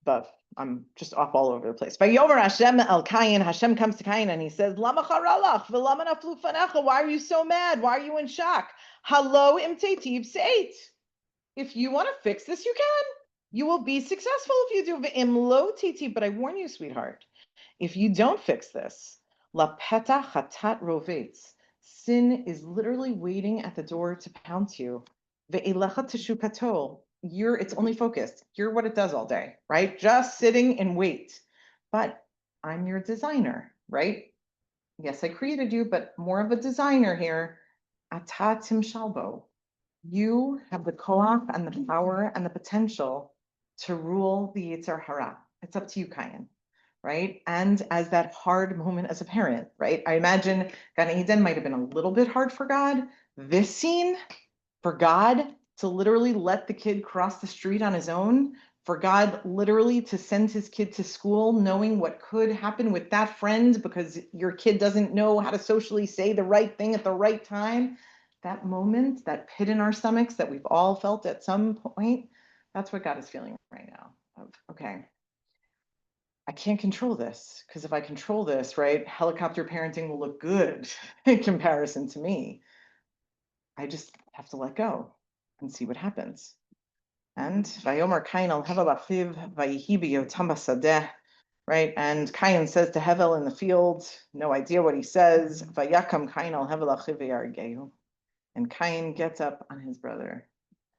But I'm just off all over the place. Vayomer Hashem el Kayin, Hashem comes to Kayin and he says, Lama charalach v'lama naflu fanecha. Why are you so mad? Why are you in shock? Halo im teitiv seit. If you want to fix this, you can. You will be successful if you do. V'im lo teitiv. But I warn you, sweetheart, if you don't fix this, la peta chatat rovetz. Sin is literally waiting at the door to pounce you. Ve'elecha teshukato. It's only focused. You're what it does all day, right? Just sitting and wait. But I'm your designer, right? Yes, I created you, but more of a designer here. Ata timshalbo. You have the koach and the power and the potential to rule the Yetzer Hara. It's up to you, Kayin, right? And as that hard moment as a parent, right? I imagine Gan Eden might have been a little bit hard for God. This scene, for God to literally let the kid cross the street on his own, for God literally to send his kid to school knowing what could happen with that friend because your kid doesn't know how to socially say the right thing at the right time. That moment, that pit in our stomachs that we've all felt at some point, that's what God is feeling right now. Okay, I can't control this because if I control this, right, helicopter parenting will look good in comparison to me. I just have to let go and see what happens. And Vayomer Kain al Hevel achiv vayihi biyotam basadeh, right? And Kain says to Hevel in the field, no idea what he says. Vayakam Kain al Hevel achiv vayargehu. And Kain gets up on his brother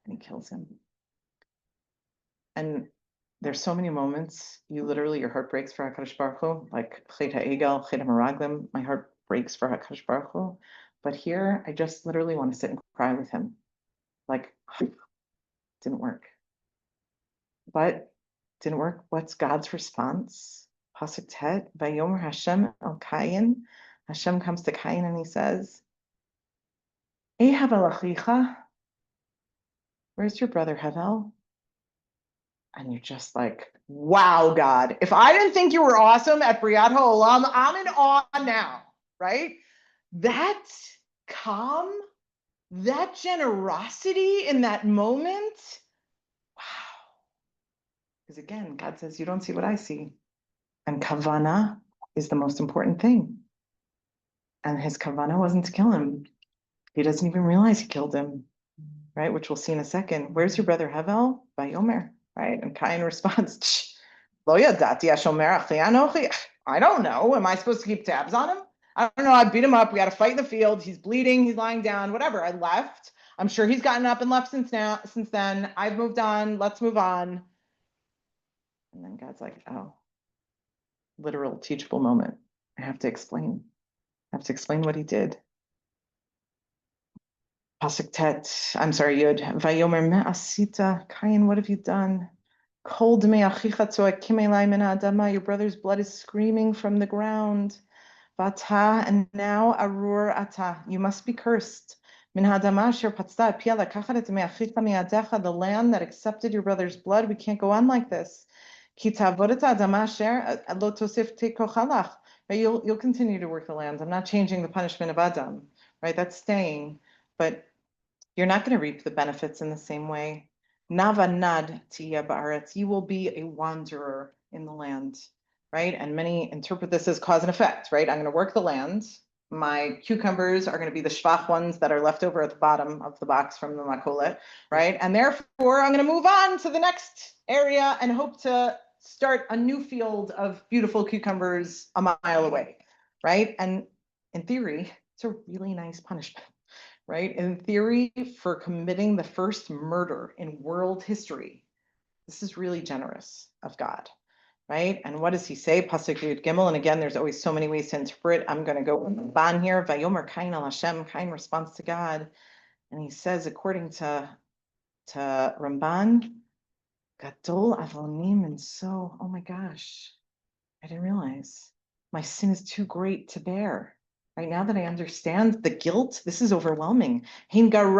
and he kills him. And there's so many moments, your heart breaks for HaKadosh Baruch Hu, like Chet HaEgel, Chet HaMeraglim, my heart breaks for HaKadosh Baruch Hu. But here, I just literally want to sit and cry with him. Like, didn't work. But didn't work. What's God's response? Pasuk Tet, Vayomer Hashem el Kayin. Hashem comes to Kayin and he says, Ei Havel achicha, where's your brother Havel? And you're just like, wow, God, if I didn't think you were awesome at Briat HaOlam, I'm in awe now, right? That calm, that generosity in that moment, wow. Because again, God says, you don't see what I see. And kavana is the most important thing. And his kavana wasn't to kill him. He doesn't even realize he killed him, right? Which we'll see in a second. Where's your brother Havel? Vayomer, right? And Kain responds, Lo yadati ashomer achi anochi. I don't know. Am I supposed to keep tabs on him? I don't know. I beat him up. We had a fight in the field. He's bleeding. He's lying down. Whatever. I left. I'm sure he's gotten up and left since then. I've moved on. Let's move on. And then God's like, oh, literal teachable moment. I have to explain. I have to explain what he did. Pasuk Tet, I'm sorry, Yud. Vayomer me asita, Kain, what have you done? Kol dmei achicha tzoakim elai min ha'adama, your brother's blood is screaming from the ground. Vata, and now arur ata, you must be cursed. Min ha'adama asher patzta pia lakachat et dmei achicha miyadecha, the land that accepted your brother's blood, we can't go on like this. Ki ta'avod et ha'adama asher lo tosif tekochalach, you'll continue to work the land. I'm not changing the punishment of Adam, right? That's staying, but you're not going to reap the benefits in the same way. Navanad tiya ba'aretz, you will be a wanderer in the land, right? And many interpret this as cause and effect, right? I'm going to work the land. My cucumbers are going to be the shvach ones that are left over at the bottom of the box from the makolet, right? And therefore, I'm going to move on to the next area and hope to start a new field of beautiful cucumbers a mile away, right? And in theory, it's a really nice punishment. Right? In theory, for committing the first murder in world history, this is really generous of God, right? And what does he say? Pasuk Yud Gimel, and again, there's always so many ways to interpret. I'm going to go ban here. Vayomer Kain al Hashem. Kain responds to God, and he says, according to Ramban, Gadol avonim, and so, oh my gosh, I didn't realize my sin is too great to bear. Right now that I understand the guilt, this is overwhelming. You're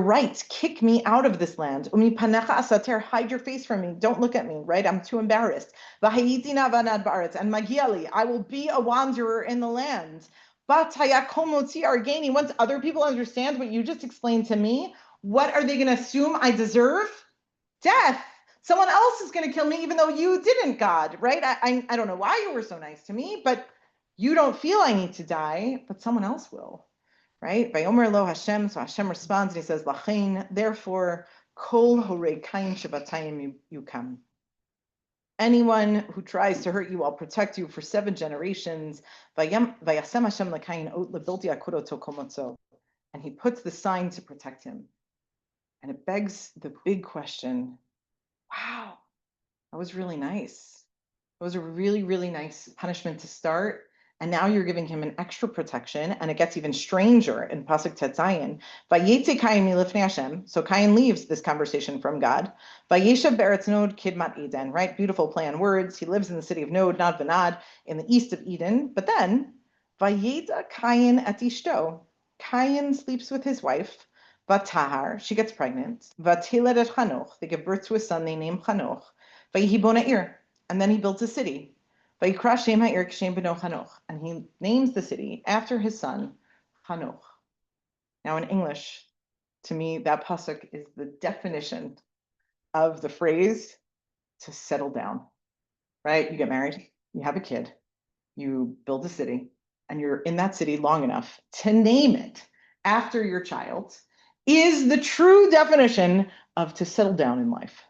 right. Kick me out of this land. Hide your face from me. Don't look at me, right? I'm too embarrassed. And Magiali, I will be a wanderer in the land. Once other people understand what you just explained to me, what are they going to assume I deserve? Death. Someone else is going to kill me, even though you didn't, God, right? I don't know why you were so nice to me, but you don't feel I need to die, but someone else will, right? Vayomer lo Hashem, so Hashem responds and he says, Lachain, therefore, kol horei kain shabatayim yukam. Anyone who tries to hurt you, I'll protect you for 7 generations. Vayasem Hashem lekain ot lebilti akuroto komotzo. And he puts the sign to protect him. And it begs the big question, wow, that was really nice. It was a really, really nice punishment to start. And now you're giving him an extra protection, and it gets even stranger in Pasuk Tet Zayin. Vayetze Kain milifnei Hashem. So Kain leaves this conversation from God. Vayeshav be'eretz Nod kidmat Eden. Right, beautiful play on words. He lives in the city of Nod, Nad Vanad, in the east of Eden. But then Vayeda Kain et ishto. Kain sleeps with his wife. Vatahar, she gets pregnant. Vatilet et Chanoch. They give birth to a son they name Chanoch. Vayihi bona ir. And then he builds a city. And he names the city after his son, Chanoch. Now in English, to me, that pasuk is the definition of the phrase to settle down, right? You get married, you have a kid, you build a city, and you're in that city long enough to name it after your child is the true definition of to settle down in life.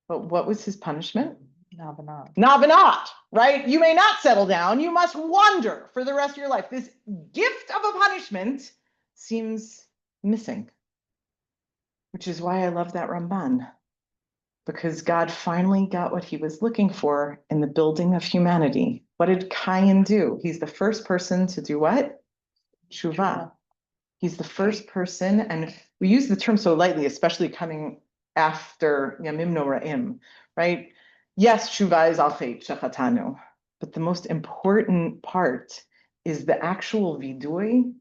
But what was his punishment? Navanat, right? You may not settle down. You must wander for the rest of your life. This gift of a punishment seems missing, which is why I love that Ramban, because God finally got what he was looking for in the building of humanity. What did Cain do? He's the first person to do what? Shuvah. He's the first person, and we use the term so lightly, especially coming after Yamim Noraim, right? Yes, Shuvah is al-chet shechatanu, but the most important part is the actual vidui,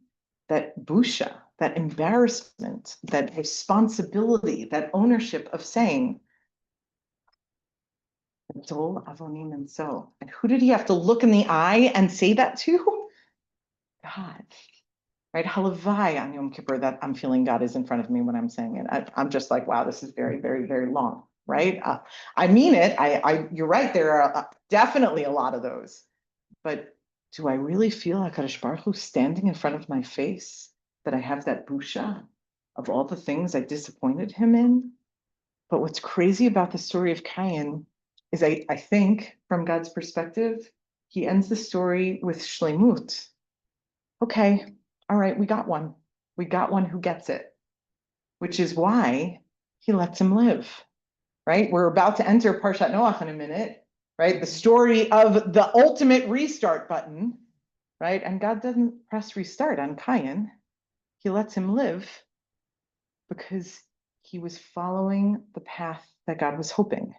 that busha, that embarrassment, that responsibility, that ownership of saying, Dol avonim, and so. And who did he have to look in the eye and say that to? God. Right? Halavai on Yom Kippur, that I'm feeling God is in front of me when I'm saying it. I'm just like, wow, this is very, very, very long. Right? I mean it. You're right. There are definitely a lot of those. But do I really feel HaKadosh Baruch Hu standing in front of my face, that I have that busha of all the things I disappointed him in? But what's crazy about the story of Cain is I think from God's perspective, he ends the story with shlemut. Okay, all right, we got one. we got one who gets it, which is why he lets him live, right? We're about to enter Parshat Noach in a minute, right? The story of the ultimate restart button, right? And God doesn't press restart on Cain. He lets him live because he was following the path that God was hoping,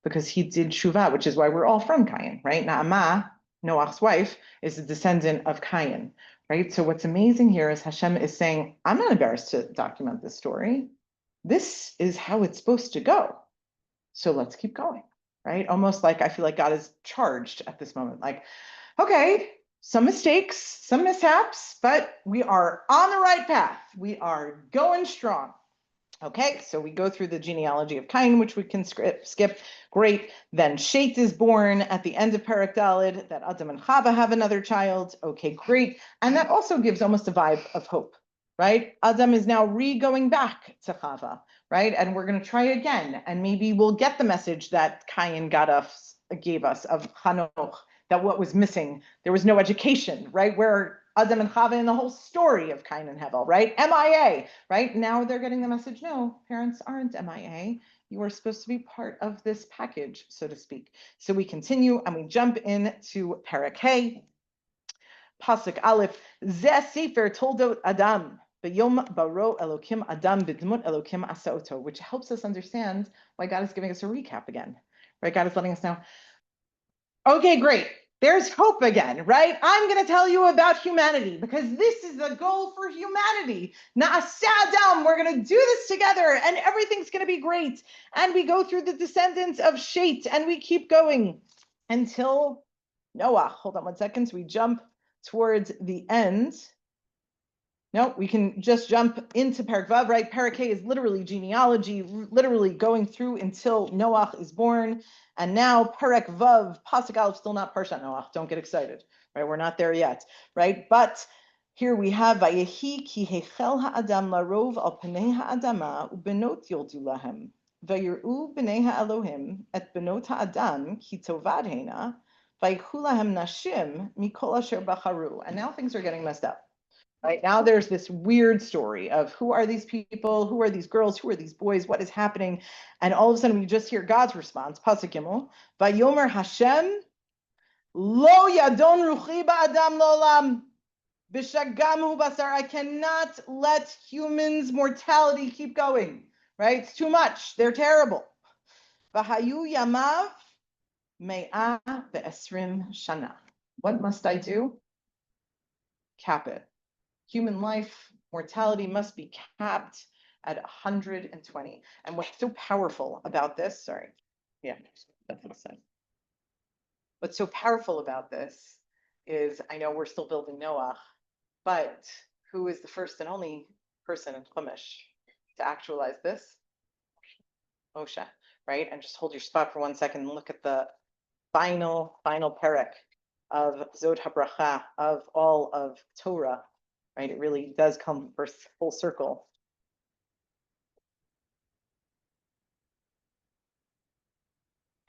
because he did Shuvah, which is why we're all from Cain, right? Naamah, Noach's wife, is a descendant of Cain, right? So what's amazing here is Hashem is saying, I'm not embarrassed to document this story. This is how it's supposed to go. So let's keep going, right? Almost like I feel like God is charged at this moment. Like, okay, some mistakes, some mishaps, but we are on the right path. We are going strong. Okay, so we go through the genealogy of Cain, which we can skip. Great. Then Shet is born at the end of Perek Daled, that Adam and Chava have another child. Okay, great. And that also gives almost a vibe of hope, right? Adam is now going back to Chava, right? And we're going to try again. And maybe we'll get the message that Cain gave us of Hanoch, that what was missing, there was no education, right? Where Adam and Chava in the whole story of Cain and Hevel, right? MIA, right? Now they're getting the message, no, parents aren't MIA. You are supposed to be part of this package, so to speak. So we continue and we jump into Perek Hey. Pasuk Aleph, Zeh Sefer Toldot Adam, B'yom Baro Elokim Adam B'dmut Elokim Asaoto, which helps us understand why God is giving us a recap again, right? God is letting us know, okay, great. There's hope again, right? I'm going to tell you about humanity because this is the goal for humanity. Na'aseh Adam, we're going to do this together and everything's going to be great. And we go through the descendants of Shet and we keep going until Noah. Hold on 1 second. So we jump towards the end. No, we can just jump into Perek Vav, right? Perek Hey is literally genealogy, literally going through until Noach is born. And now Perek Vav, Pasuk Aleph, still not Parshat Noach. Don't get excited, right? We're not there yet, right? But here we have Vayehi ki hechel ha'adam larov al pnei ha'adama ubenot yoldu lahem vayir'u bnei ha'elohim et benot ha'adam ki tovad hena vayichu lahem nashim mikol asher bacharu. And now things are getting messed up. Right now, there's this weird story of who are these people, who are these girls, who are these boys, what is happening, and all of a sudden we just hear God's response. Pasuk Gimel, Vayomer Hashem, Lo yadon ruchi ba'adam lolam, b'shagamu basar. I cannot let humans' mortality keep going. Right? It's too much. They're terrible. V'hayu yamav me'ah ve'esrim shana. What must I do? Cap it. Human life, mortality must be capped at 120. And what's so powerful about this, sorry, yeah, that's what I said. What's so powerful about this is, I know we're still building Noach, but who is the first and only person in Chumash to actualize this? Moshe, right? And just hold your spot for 1 second and look at the final perek of Zod HaBracha, of all of Torah. Right, it really does come full circle.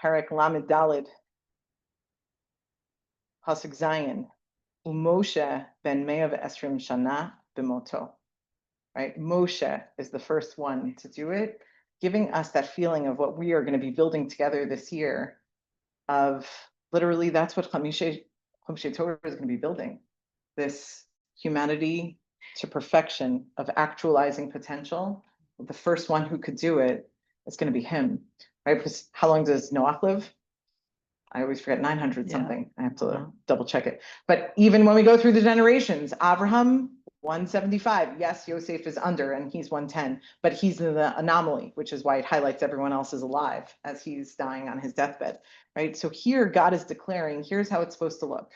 Perek Lamed Daled, Pasuk Zayin, Umoshe ben Me'av Esrim Shana b'moto. Right, Moshe is the first one to do it, giving us that feeling of what we are going to be building together this year. Of literally, that's what Chamishe Torah is going to be building. This humanity to perfection of actualizing potential. The first one who could do it is going to be him, right? Because how long does Noach live? I always forget, 900 something. I have to double check it. But even when we go through the generations, Abraham, 175. Yes, Yosef is under and he's 110, but he's the anomaly, which is why it highlights everyone else is alive as he's dying on his deathbed, right? So here God is declaring, here's how it's supposed to look.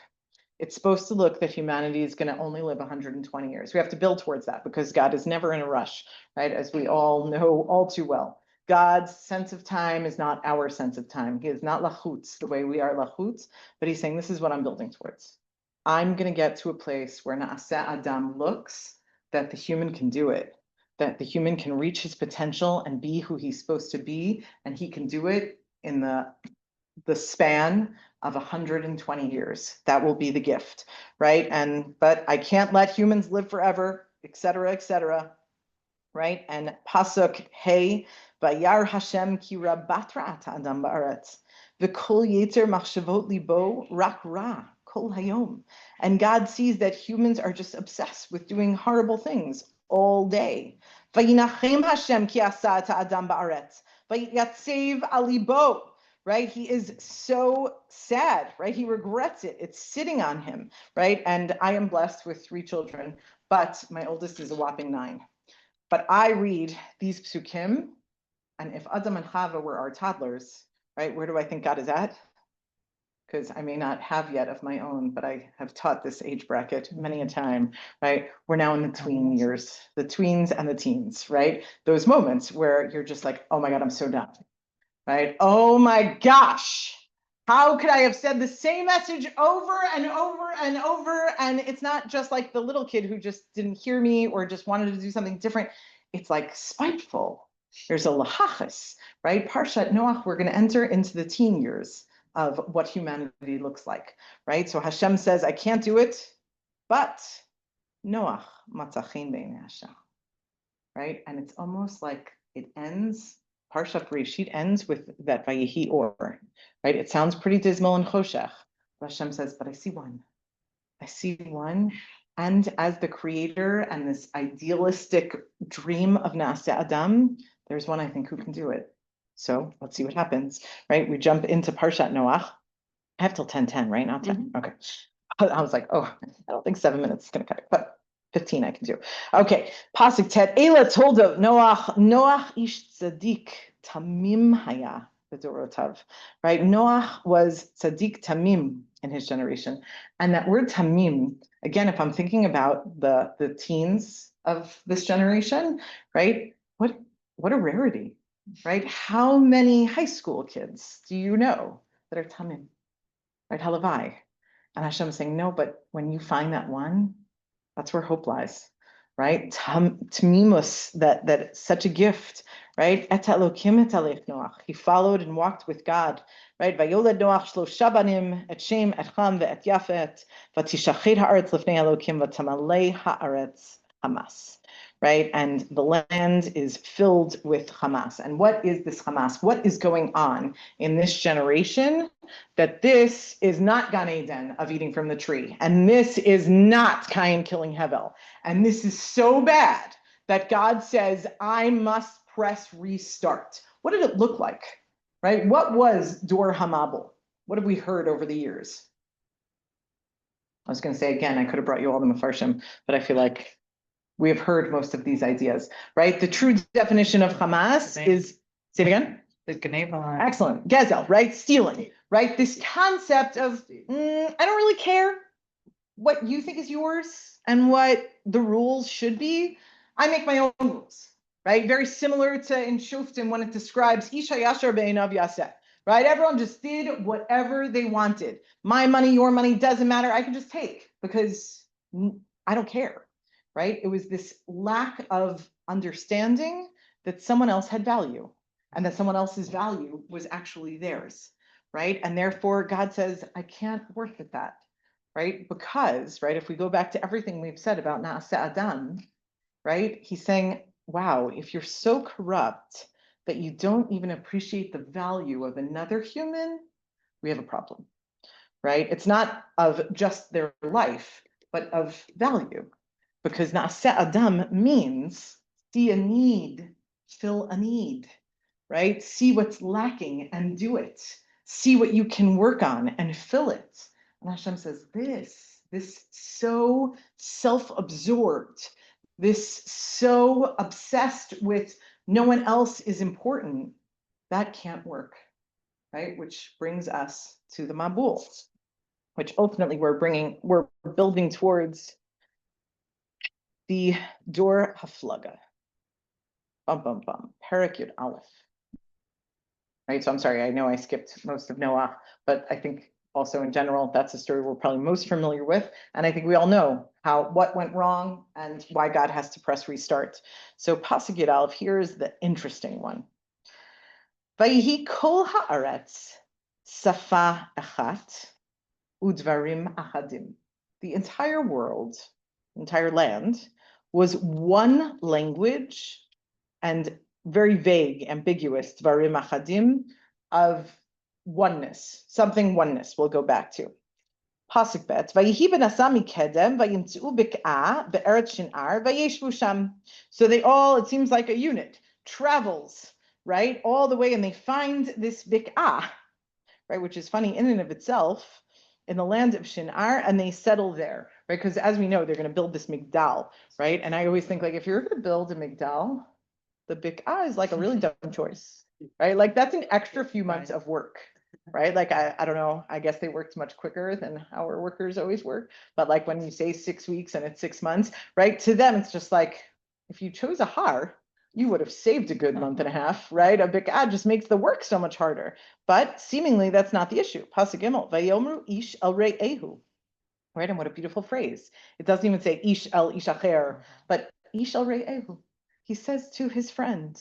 It's supposed to look that humanity is going to only live 120 years. We have to build towards that because God is never in a rush, right? As we all know all too well. God's sense of time is not our sense of time. He is not lachutz the way we are lachutz, but he's saying, this is what I'm building towards. I'm going to get to a place where Na'aseh Adam looks that the human can do it, that the human can reach his potential and be who he's supposed to be, and he can do it in the span of 120 years. That will be the gift, right? But I can't let humans live forever. etc., right? And pasuk hey, vayar Hashem ki rabatra at adam ba'aretz, v'kol yetzer machshavot libo rak ra kol hayom. And God sees that humans are just obsessed with doing horrible things all day. Vayinachem Hashem ki asa et adam ba'aretz, vayatsev alibo. Right? He is so sad, right? He regrets it. It's sitting on him, right? And I am blessed with 3 children, but my oldest is a whopping 9. But I read these psukim, and if Adam and Chava were our toddlers, right, where do I think God is at? Because I may not have yet of my own, but I have taught this age bracket many a time, right? We're now in the tween years, the tweens and the teens, right? Those moments where you're just like, oh my God, I'm so done, right? Oh my gosh, how could I have said the same message over and over and over? And it's not just like the little kid who just didn't hear me or just wanted to do something different. It's like spiteful. There's a lahachas, right? Parsha Noach, we're going to enter into the teen years of what humanity looks like, right? So Hashem says, I can't do it, but Noach matzachin bein Hashem, right? And it's almost like it ends. Parsha Bereshit ends with that Vayehi Or, right? It sounds pretty dismal and choshech. Hashem says, but I see one. I see one. And as the creator and this idealistic dream of Naaseh Adam, there's one I think who can do it. So let's see what happens, right? We jump into Parshat Noach. I have till 10:10, right? Not 10. Okay. I was like, oh, I don't think 7 minutes is going to cut it, but 15 I can do. Okay, Pasuk Tet, Ela told of Noach ish tzaddik tamim haya b'dorotav, right? Noach was tzaddik tamim in his generation. And that word tamim, again, if I'm thinking about the teens of this generation, right? What a rarity, right? How many high school kids do you know that are tamim, right? Halavai. And Hashem is saying, no, but when you find that one, that's where hope lies, right? Tamimus, that such a gift, right? Et Elokim et Elech Noach. He followed and walked with God, right? Vayoled Noach shlosha banim, et Shem, et Cham, ve'et Yafet, v'tishachet haaretz lifnei Elokim, v'tamalei haaretz Hamas, right? And the land is filled with Hamas. And what is this Hamas? What is going on in this generation? That this is not Gan Eden of eating from the tree. And this is not Cain killing Hevel. And this is so bad that God says, I must press restart. What did it look like, right? What was Dor Hamabel? What have we heard over the years? I was going to say, again, I could have brought you all the Mefarshim, but I feel like we have heard most of these ideas, right? The true definition of Hamas is, say it again? The Geneva. Excellent. Gezel, right? Stealing, right? This concept of, I don't really care what you think is yours and what the rules should be. I make my own rules, right? Very similar to in Shoftim when it describes Isha Yashar Be'einav Yaseh, right? Everyone just did whatever they wanted. My money, your money, doesn't matter. I can just take because I don't care, right? It was this lack of understanding that someone else had value and that someone else's value was actually theirs, right? And therefore God says, I can't work with that, right? Because, right, if we go back to everything we've said about Naaseh Adam, right? He's saying, wow, if you're so corrupt that you don't even appreciate the value of another human, we have a problem, right? It's not of just their life, but of value. Because Naaseh Adam means see a need, fill a need, right? See what's lacking and do it. See what you can work on and fill it. And Hashem says, this so self-absorbed, this so obsessed with no one else is important, that can't work, right? Which brings us to the Mabul, which ultimately we're building towards the Dor Haflaga. Perek Yud Aleph. Right, so I'm sorry, I know I skipped most of Noah, but I think also in general, that's a story we're probably most familiar with. And I think we all know what went wrong and why God has to press restart. So Pasuk Yud Aleph, here is the interesting one. Vayihi kol haaretz safa achat udvarim achadim. The entire world, entire land, was one language and very vague, ambiguous, dvarim achadim, of oneness, something oneness we'll go back to. Pasuk bet, vayihi benasa mikedem, vayimtzu bik'ah, be'eretz shin'ar, vayeshvu sham. So they all, it seems like a unit, travels, right, all the way, and they find this bik'ah, right, which is funny in and of itself, in the land of Shinar, and they settle there, right? Because as we know, they're going to build this migdal, right? And I always think, like, if you're going to build a migdal, the bik'ah is like a really dumb choice, right? Like that's an extra few months of work, right? Like I don't know, I guess they worked much quicker than our workers always work. But like when you say 6 weeks and it's 6 months, right? To them, it's just like, if you chose a har, you would have saved a good month and a half, right? A bik'ah just makes the work so much harder. But seemingly that's not the issue. Pasuk Gimel, vayomru ish el re'ehu. Right, and what a beautiful phrase. It doesn't even say ish el ish acher, but ish el re'ehu. He says to his friend,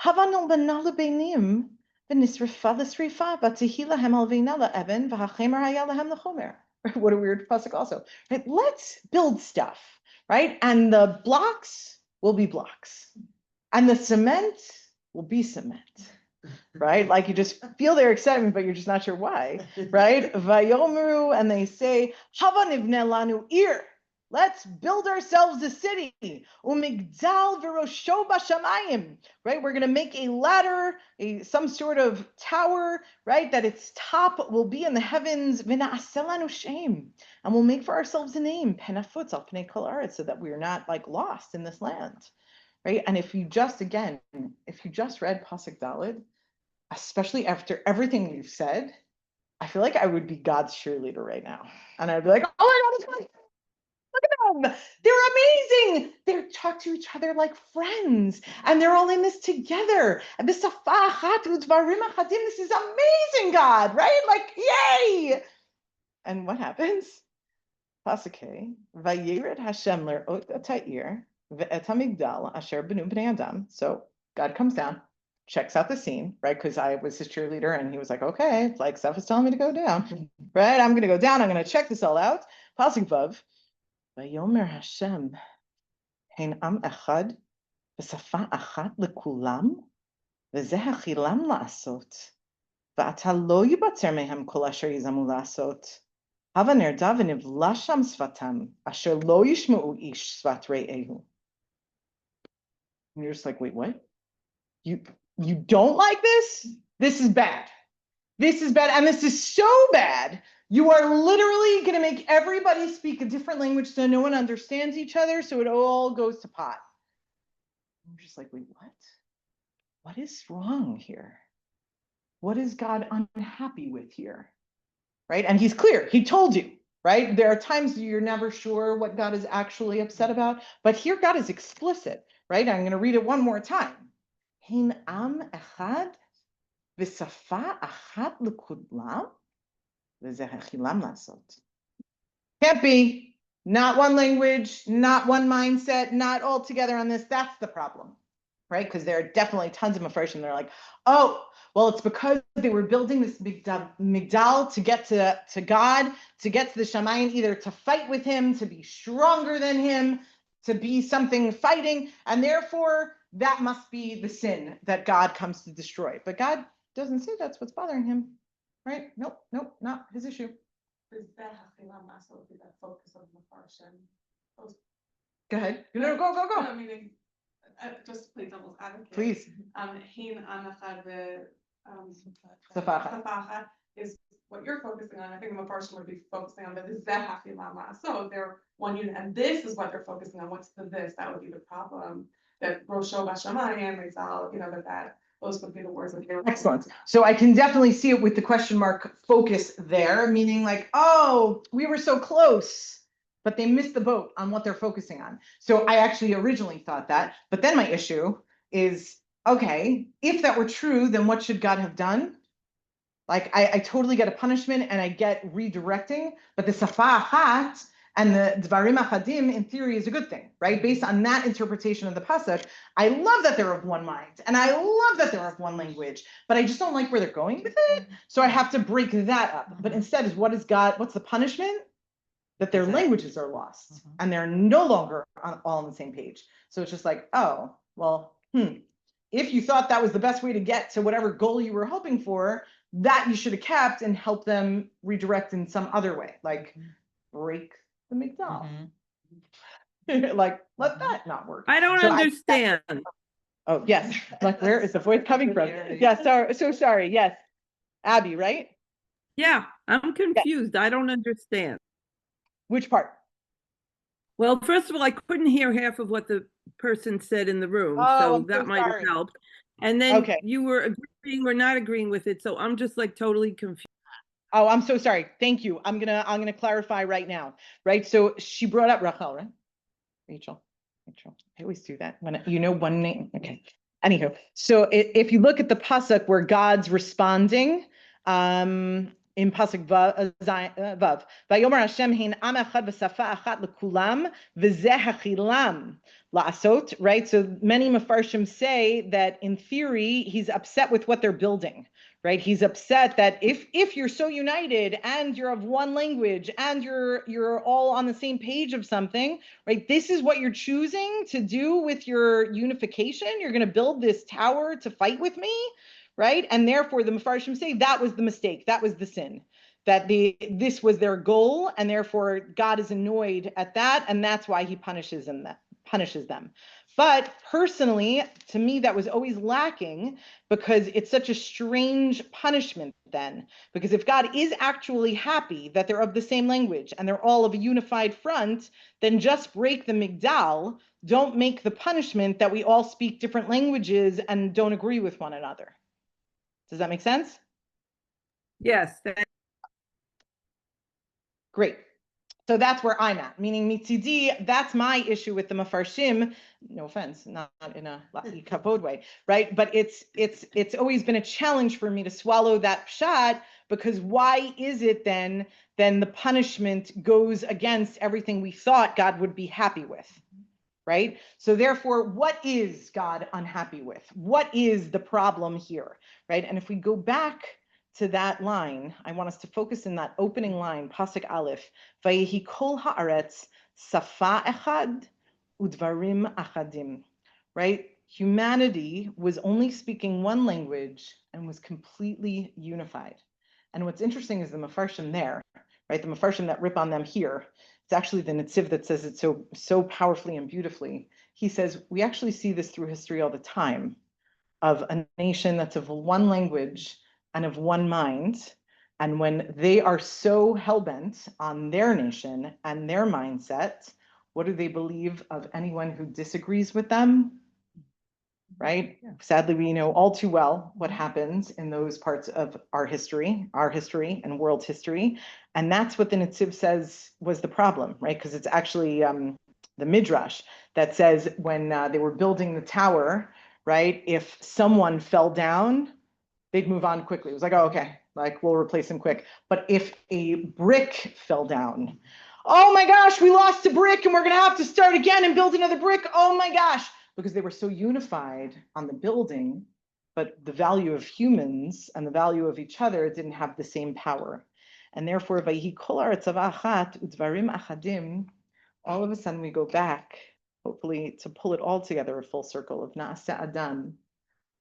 Havanol benala beinim v'nisrifa l'srifa v'tihi lahem al veina la'eben v'hachemer haya lahem l'chomer. What a weird pasuk also. Right, let's build stuff, right? And the blocks will be blocks. And the cement will be cement. Right? Like you just feel their excitement, but you're just not sure why, right? Vayomeru, and they say, Hava nivne lanu ir. Let's build ourselves a city. Umigdal v'rosho b'shamayim. Right? We're going to make a ladder, some sort of tower, right? That its top will be in the heavens. V'na'aseh lanu shem. And we'll make for ourselves a name, penafutz al pnei kol haaretz, so that we're not like lost in this land. Right? And if you just read Pasuk Daled, especially after everything we've said, I feel like I would be God's cheerleader right now. And I'd be like, oh my God, look at them. They're amazing. They talk to each other like friends. And they're all in this together. And this is amazing, God, right? Like, yay. And what happens? Pasuk Vayired Hashem ler'ot atayir ve'et hamigdal asher benu bnei adam. So God comes down, checks out the scene, right? Because I was his cheerleader and he was like, okay, it's like Sepha's telling me to go down, right? I'm going to go down. I'm going to check this all out. Pasuk Vav, Vayomer Hashem, hein am echad, v'safa achat lekulam, v'zeh hachilam la'asot, v'ata lo yibatzer mehem kol asher yizamu la'asot, hava nerda v'nivlasham svatam, asher lo yishma'u ish svat re'ehu. And you're just like, wait, what? You don't like this? This is bad. This is bad. And this is so bad. You are literally going to make everybody speak a different language so no one understands each other. So it all goes to pot. I'm just like, wait, what? What is wrong here? What is God unhappy with here? Right? And he's clear. He told you, right? There are times you're never sure what God is actually upset about. But here God is explicit, right? I'm going to read it one more time. Hein am echad v'safa achat lekudlam v'zeh hachilam lasot. Can't be. Not one language, not one mindset, not all together on this. That's the problem, right? Because there are definitely tons of mafresh, they're like, oh, well, it's because they were building this migdal to get to God, to get to the Shamayim, either to fight with him, to be stronger than him, to be something fighting, and therefore that must be the sin that God comes to destroy. But God doesn't say that's what's bothering him, right? Nope, not his issue. Go ahead. No, go. I mean, just to play devil's advocate. Please. Hein anachad Sepha is what you're focusing on. I think the Parsha would be focusing on the zeh. So they're one unit, and this is what they're focusing on. What's the this? That would be the problem. That Rosho Bashamayim, Rizal, that those would be the words that they're. Excellent. So I can definitely see it with the question mark focus there, meaning like, oh, we were so close, but they missed the boat on what they're focusing on. So I actually originally thought that, but then my issue is, okay, if that were true, then what should God have done? Like I totally get a punishment and I get redirecting, but the Sepha Achat and the Dvarim Achadim in theory is a good thing, right? Based on that interpretation of the pasuk, I love that they're of one mind and I love that they're of one language, but I just don't like where they're going with it. So I have to break that up. But instead is what's the punishment? that their Exactly. languages are lost Mhm. and they're no longer all on the same page. So it's just like, oh, well, if you thought that was the best way to get to whatever goal you were hoping for, that you should have kept and help them redirect in some other way, like break the Migdal. Like, let that not work. I don't So understand. oh, yes. Like, where is the voice coming from? Yeah, sorry, so sorry. Yes. Abby, right? Yeah, I'm confused. I don't understand. Which part? Well, first of all, I couldn't hear half of what the person said in the room, Oh, so I'm so that might have sorry. helped. And then Okay. you were agreeing or not agreeing with it, so I'm just like totally confused. Oh, I'm so sorry. Thank you. I'm gonna clarify right now. Right. So she brought up Rachel, right? Rachel. I always do that when you know one name. Okay. Anywho, so if you look at the pasuk where God's responding, in pasuk vav, Vayomer Hashem hein am echad v'safa achat lekulam v'zeh hachilam la'asot. Right. So many mafarshim say that in theory he's upset with what they're building. Right. He's upset that if you're so united and you're of one language and you're all on the same page of something, right? This is what you're choosing to do with your unification. You're going to build this tower to fight with me, right? And therefore the Mefarshim say that was the mistake. That was the sin. That this was their goal, and therefore God is annoyed at that, and that's why he punishes them. But personally, to me, that was always lacking because it's such a strange punishment then. Because if God is actually happy that they're of the same language and they're all of a unified front, then just break the Migdal. Don't make the punishment that we all speak different languages and don't agree with one another. Does that make sense? Yes, Great. So that's where I'm at, meaning mitzidi, that's my issue with the mafarshim. No offense, not in a kavod way, right? But it's always been a challenge for me to swallow that pshat, because why is it then the punishment goes against everything we thought God would be happy with, right? So therefore, what is God unhappy with? What is the problem here, right? And if we go back to that line, I want us to focus in that opening line, Pasuk Aleph, Vayehi kol haaretz safa echad udvarim achadim, right? Humanity was only speaking one language and was completely unified. And what's interesting is the Mefarshim there, right? The Mefarshim that rip on them here, it's actually the Netziv that says it so powerfully and beautifully. He says, we actually see this through history all the time, of a nation that's of one language and of one mind. And when they are so hell-bent on their nation and their mindset, what do they believe of anyone who disagrees with them? Right? Yeah. Sadly, we know all too well what happens in those parts of our history and world history. And that's what the Netziv says was the problem, right? Because it's actually the Midrash that says when they were building the tower, right? If someone fell down, they'd move on quickly. It was like, oh, okay, like we'll replace him quick. But if a brick fell down, oh my gosh, we lost a brick and we're gonna have to start again and build another brick. Oh my gosh, because they were so unified on the building, but the value of humans and the value of each other didn't have the same power. And therefore, all of a sudden we go back, hopefully to pull it all together, a full circle of Na'asa Adam,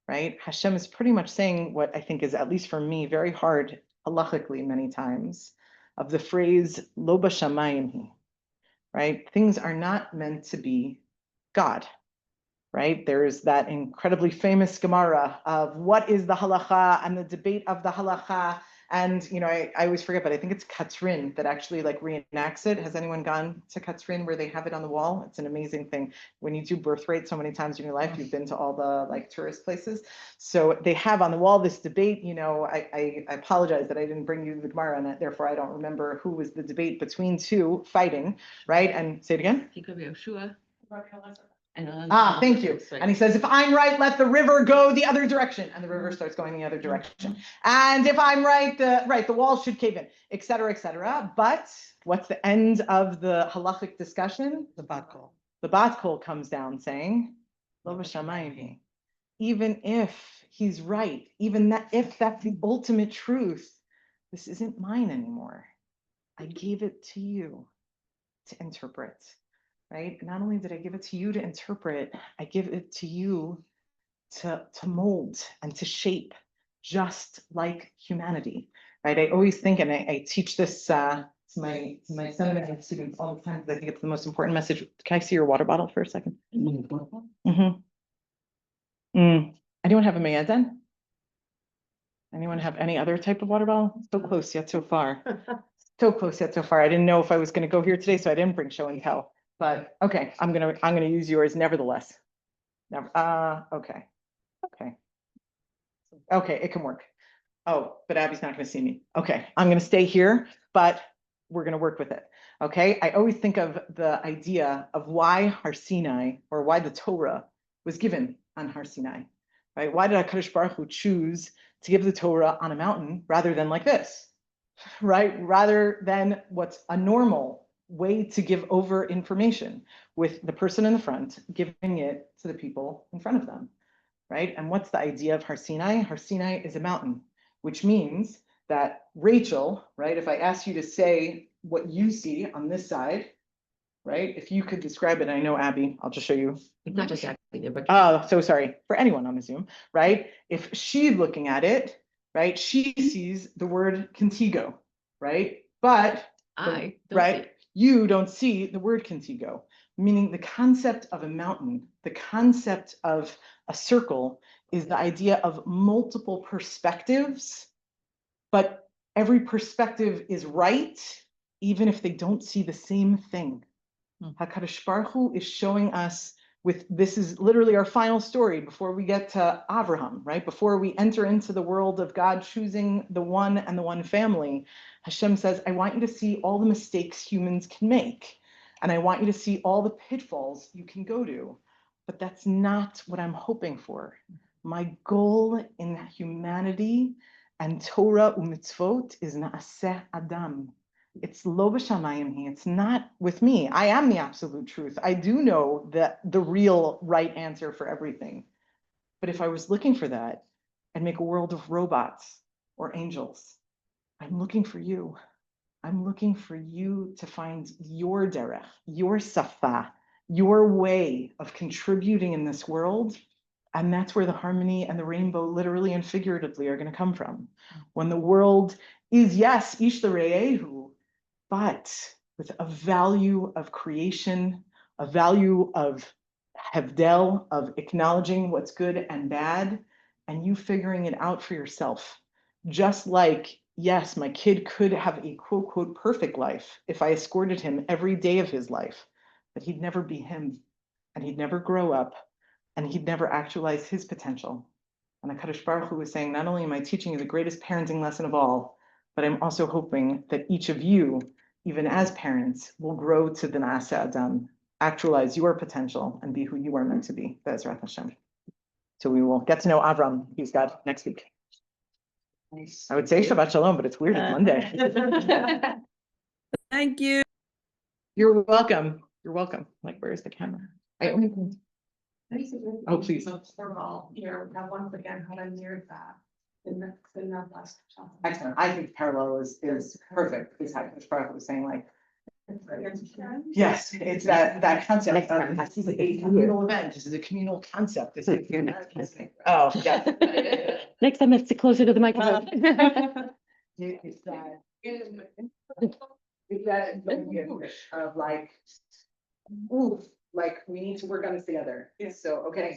right? Hashem is pretty much saying what I think is, at least for me, very hard halachically many times, of the phrase lo b'shamayim, right? Things are not meant to be God, right? There's that incredibly famous Gemara of what is the halacha and the debate of the halacha. And, you know, I always forget, but I think it's Katrin that actually like reenacts it. Has anyone gone to Katrin where they have it on the wall? It's an amazing thing. When you do birth rate so many times in your life, you've been to all the like tourist places. So they have on the wall this debate, you know, I apologize that I didn't bring you the Gemara on it. Therefore, I don't remember who was the debate between two fighting, right? And say it again. He could be Yoshua. Thank you. And he says, if I'm right, let the river go the other direction. And the river starts going the other direction. And if I'm right, the wall should cave in, et cetera, et cetera. But what's the end of the halachic discussion? The bat kol. The bat kol comes down saying, lo b'shamayim. Even if he's right, even that, if that's the ultimate truth, this isn't mine anymore. I gave it to you. to interpret, right? Not only did I give it to you to interpret, I give it to you to mold and to shape, just like humanity, right? I always think, and I teach this to my seminary students all the time, because I think it's the most important message. Can I see your water bottle for a second? Mm-hmm. Anyone have a Mayadan? Anyone have any other type of water bottle? So close yet so far. So close yet so far. I didn't know if I was gonna go here today, so I didn't bring show and tell. But okay, I'm gonna use yours nevertheless. Never, okay. Okay. Okay, it can work. Oh, but Abby's not gonna see me. Okay, I'm gonna stay here, but we're gonna work with it. Okay, I always think of the idea of why Har Sinai, or why the Torah was given on Har Sinai, right? Why did HaKadosh Baruch Hu choose to give the Torah on a mountain rather than like this, right? Rather than what's a normal way to give over information, with the person in the front giving it to the people in front of them, right? And what's the idea of Har Sinai? Har Sinai is a mountain, which means that Rachel, right? If I ask you to say what you see on this side, right? If you could describe it, I know Abby, I'll just show you. It's not just acting there, but. Oh, so sorry for anyone on the Zoom, right? If she's looking at it, right, she sees the word contigo, right? But I don't see right, it. you don't see the word contigo, meaning the concept of a mountain, the concept of a circle is the idea of multiple perspectives, but every perspective is right, even if they don't see the same thing. HaKadosh Baruch Hu is showing us this is literally our final story before we get to Abraham, right? Before we enter into the world of God choosing the one and the one family, Hashem says, I want you to see all the mistakes humans can make. And I want you to see all the pitfalls you can go to. But that's not what I'm hoping for. My goal in humanity and Torah u'mitzvot is na'aseh Adam. It's lo b'shamayim. It's not with me. I am the absolute truth. I do know that the real right answer for everything. But if I was looking for that, I'd make a world of robots or angels. I'm looking for you. I'm looking for you to find your derech, your safa, your way of contributing in this world. And that's where the harmony and the rainbow, literally and figuratively, are going to come from. When the world is, yes, ish l're'ehu, but with a value of creation, a value of hevdel, of acknowledging what's good and bad, and you figuring it out for yourself. Just like, yes, my kid could have a quote, quote, perfect life if I escorted him every day of his life, but he'd never be him, and he'd never grow up, and he'd never actualize his potential. And HaKadosh Baruch Hu was saying, not only am I teaching you the greatest parenting lesson of all, but I'm also hoping that each of you, even as parents, will grow to the Na'aseh Adam, actualize your potential and be who you are meant to be. Be'ezrat Hashem. So we will get to know Avram, he's God, next week. Nice. I would say Shabbat Shalom, but it's weird, it's Monday. Thank you. You're welcome. You're welcome. Like, where's the camera? I only. Oh, please. Overall, here, we have once again how I mirrored that in that last chapter. Excellent. I think parallel is perfect. Is how Coach Baruch was saying, like, It's very interesting. yes, it's that concept of this is a communal event. This is a communal concept. This is. You're next. Oh, yeah. Next time, it's closer to the microphone. It's that. It's that idea of like, ooh, like we need to work on this together. Yeah. So, okay.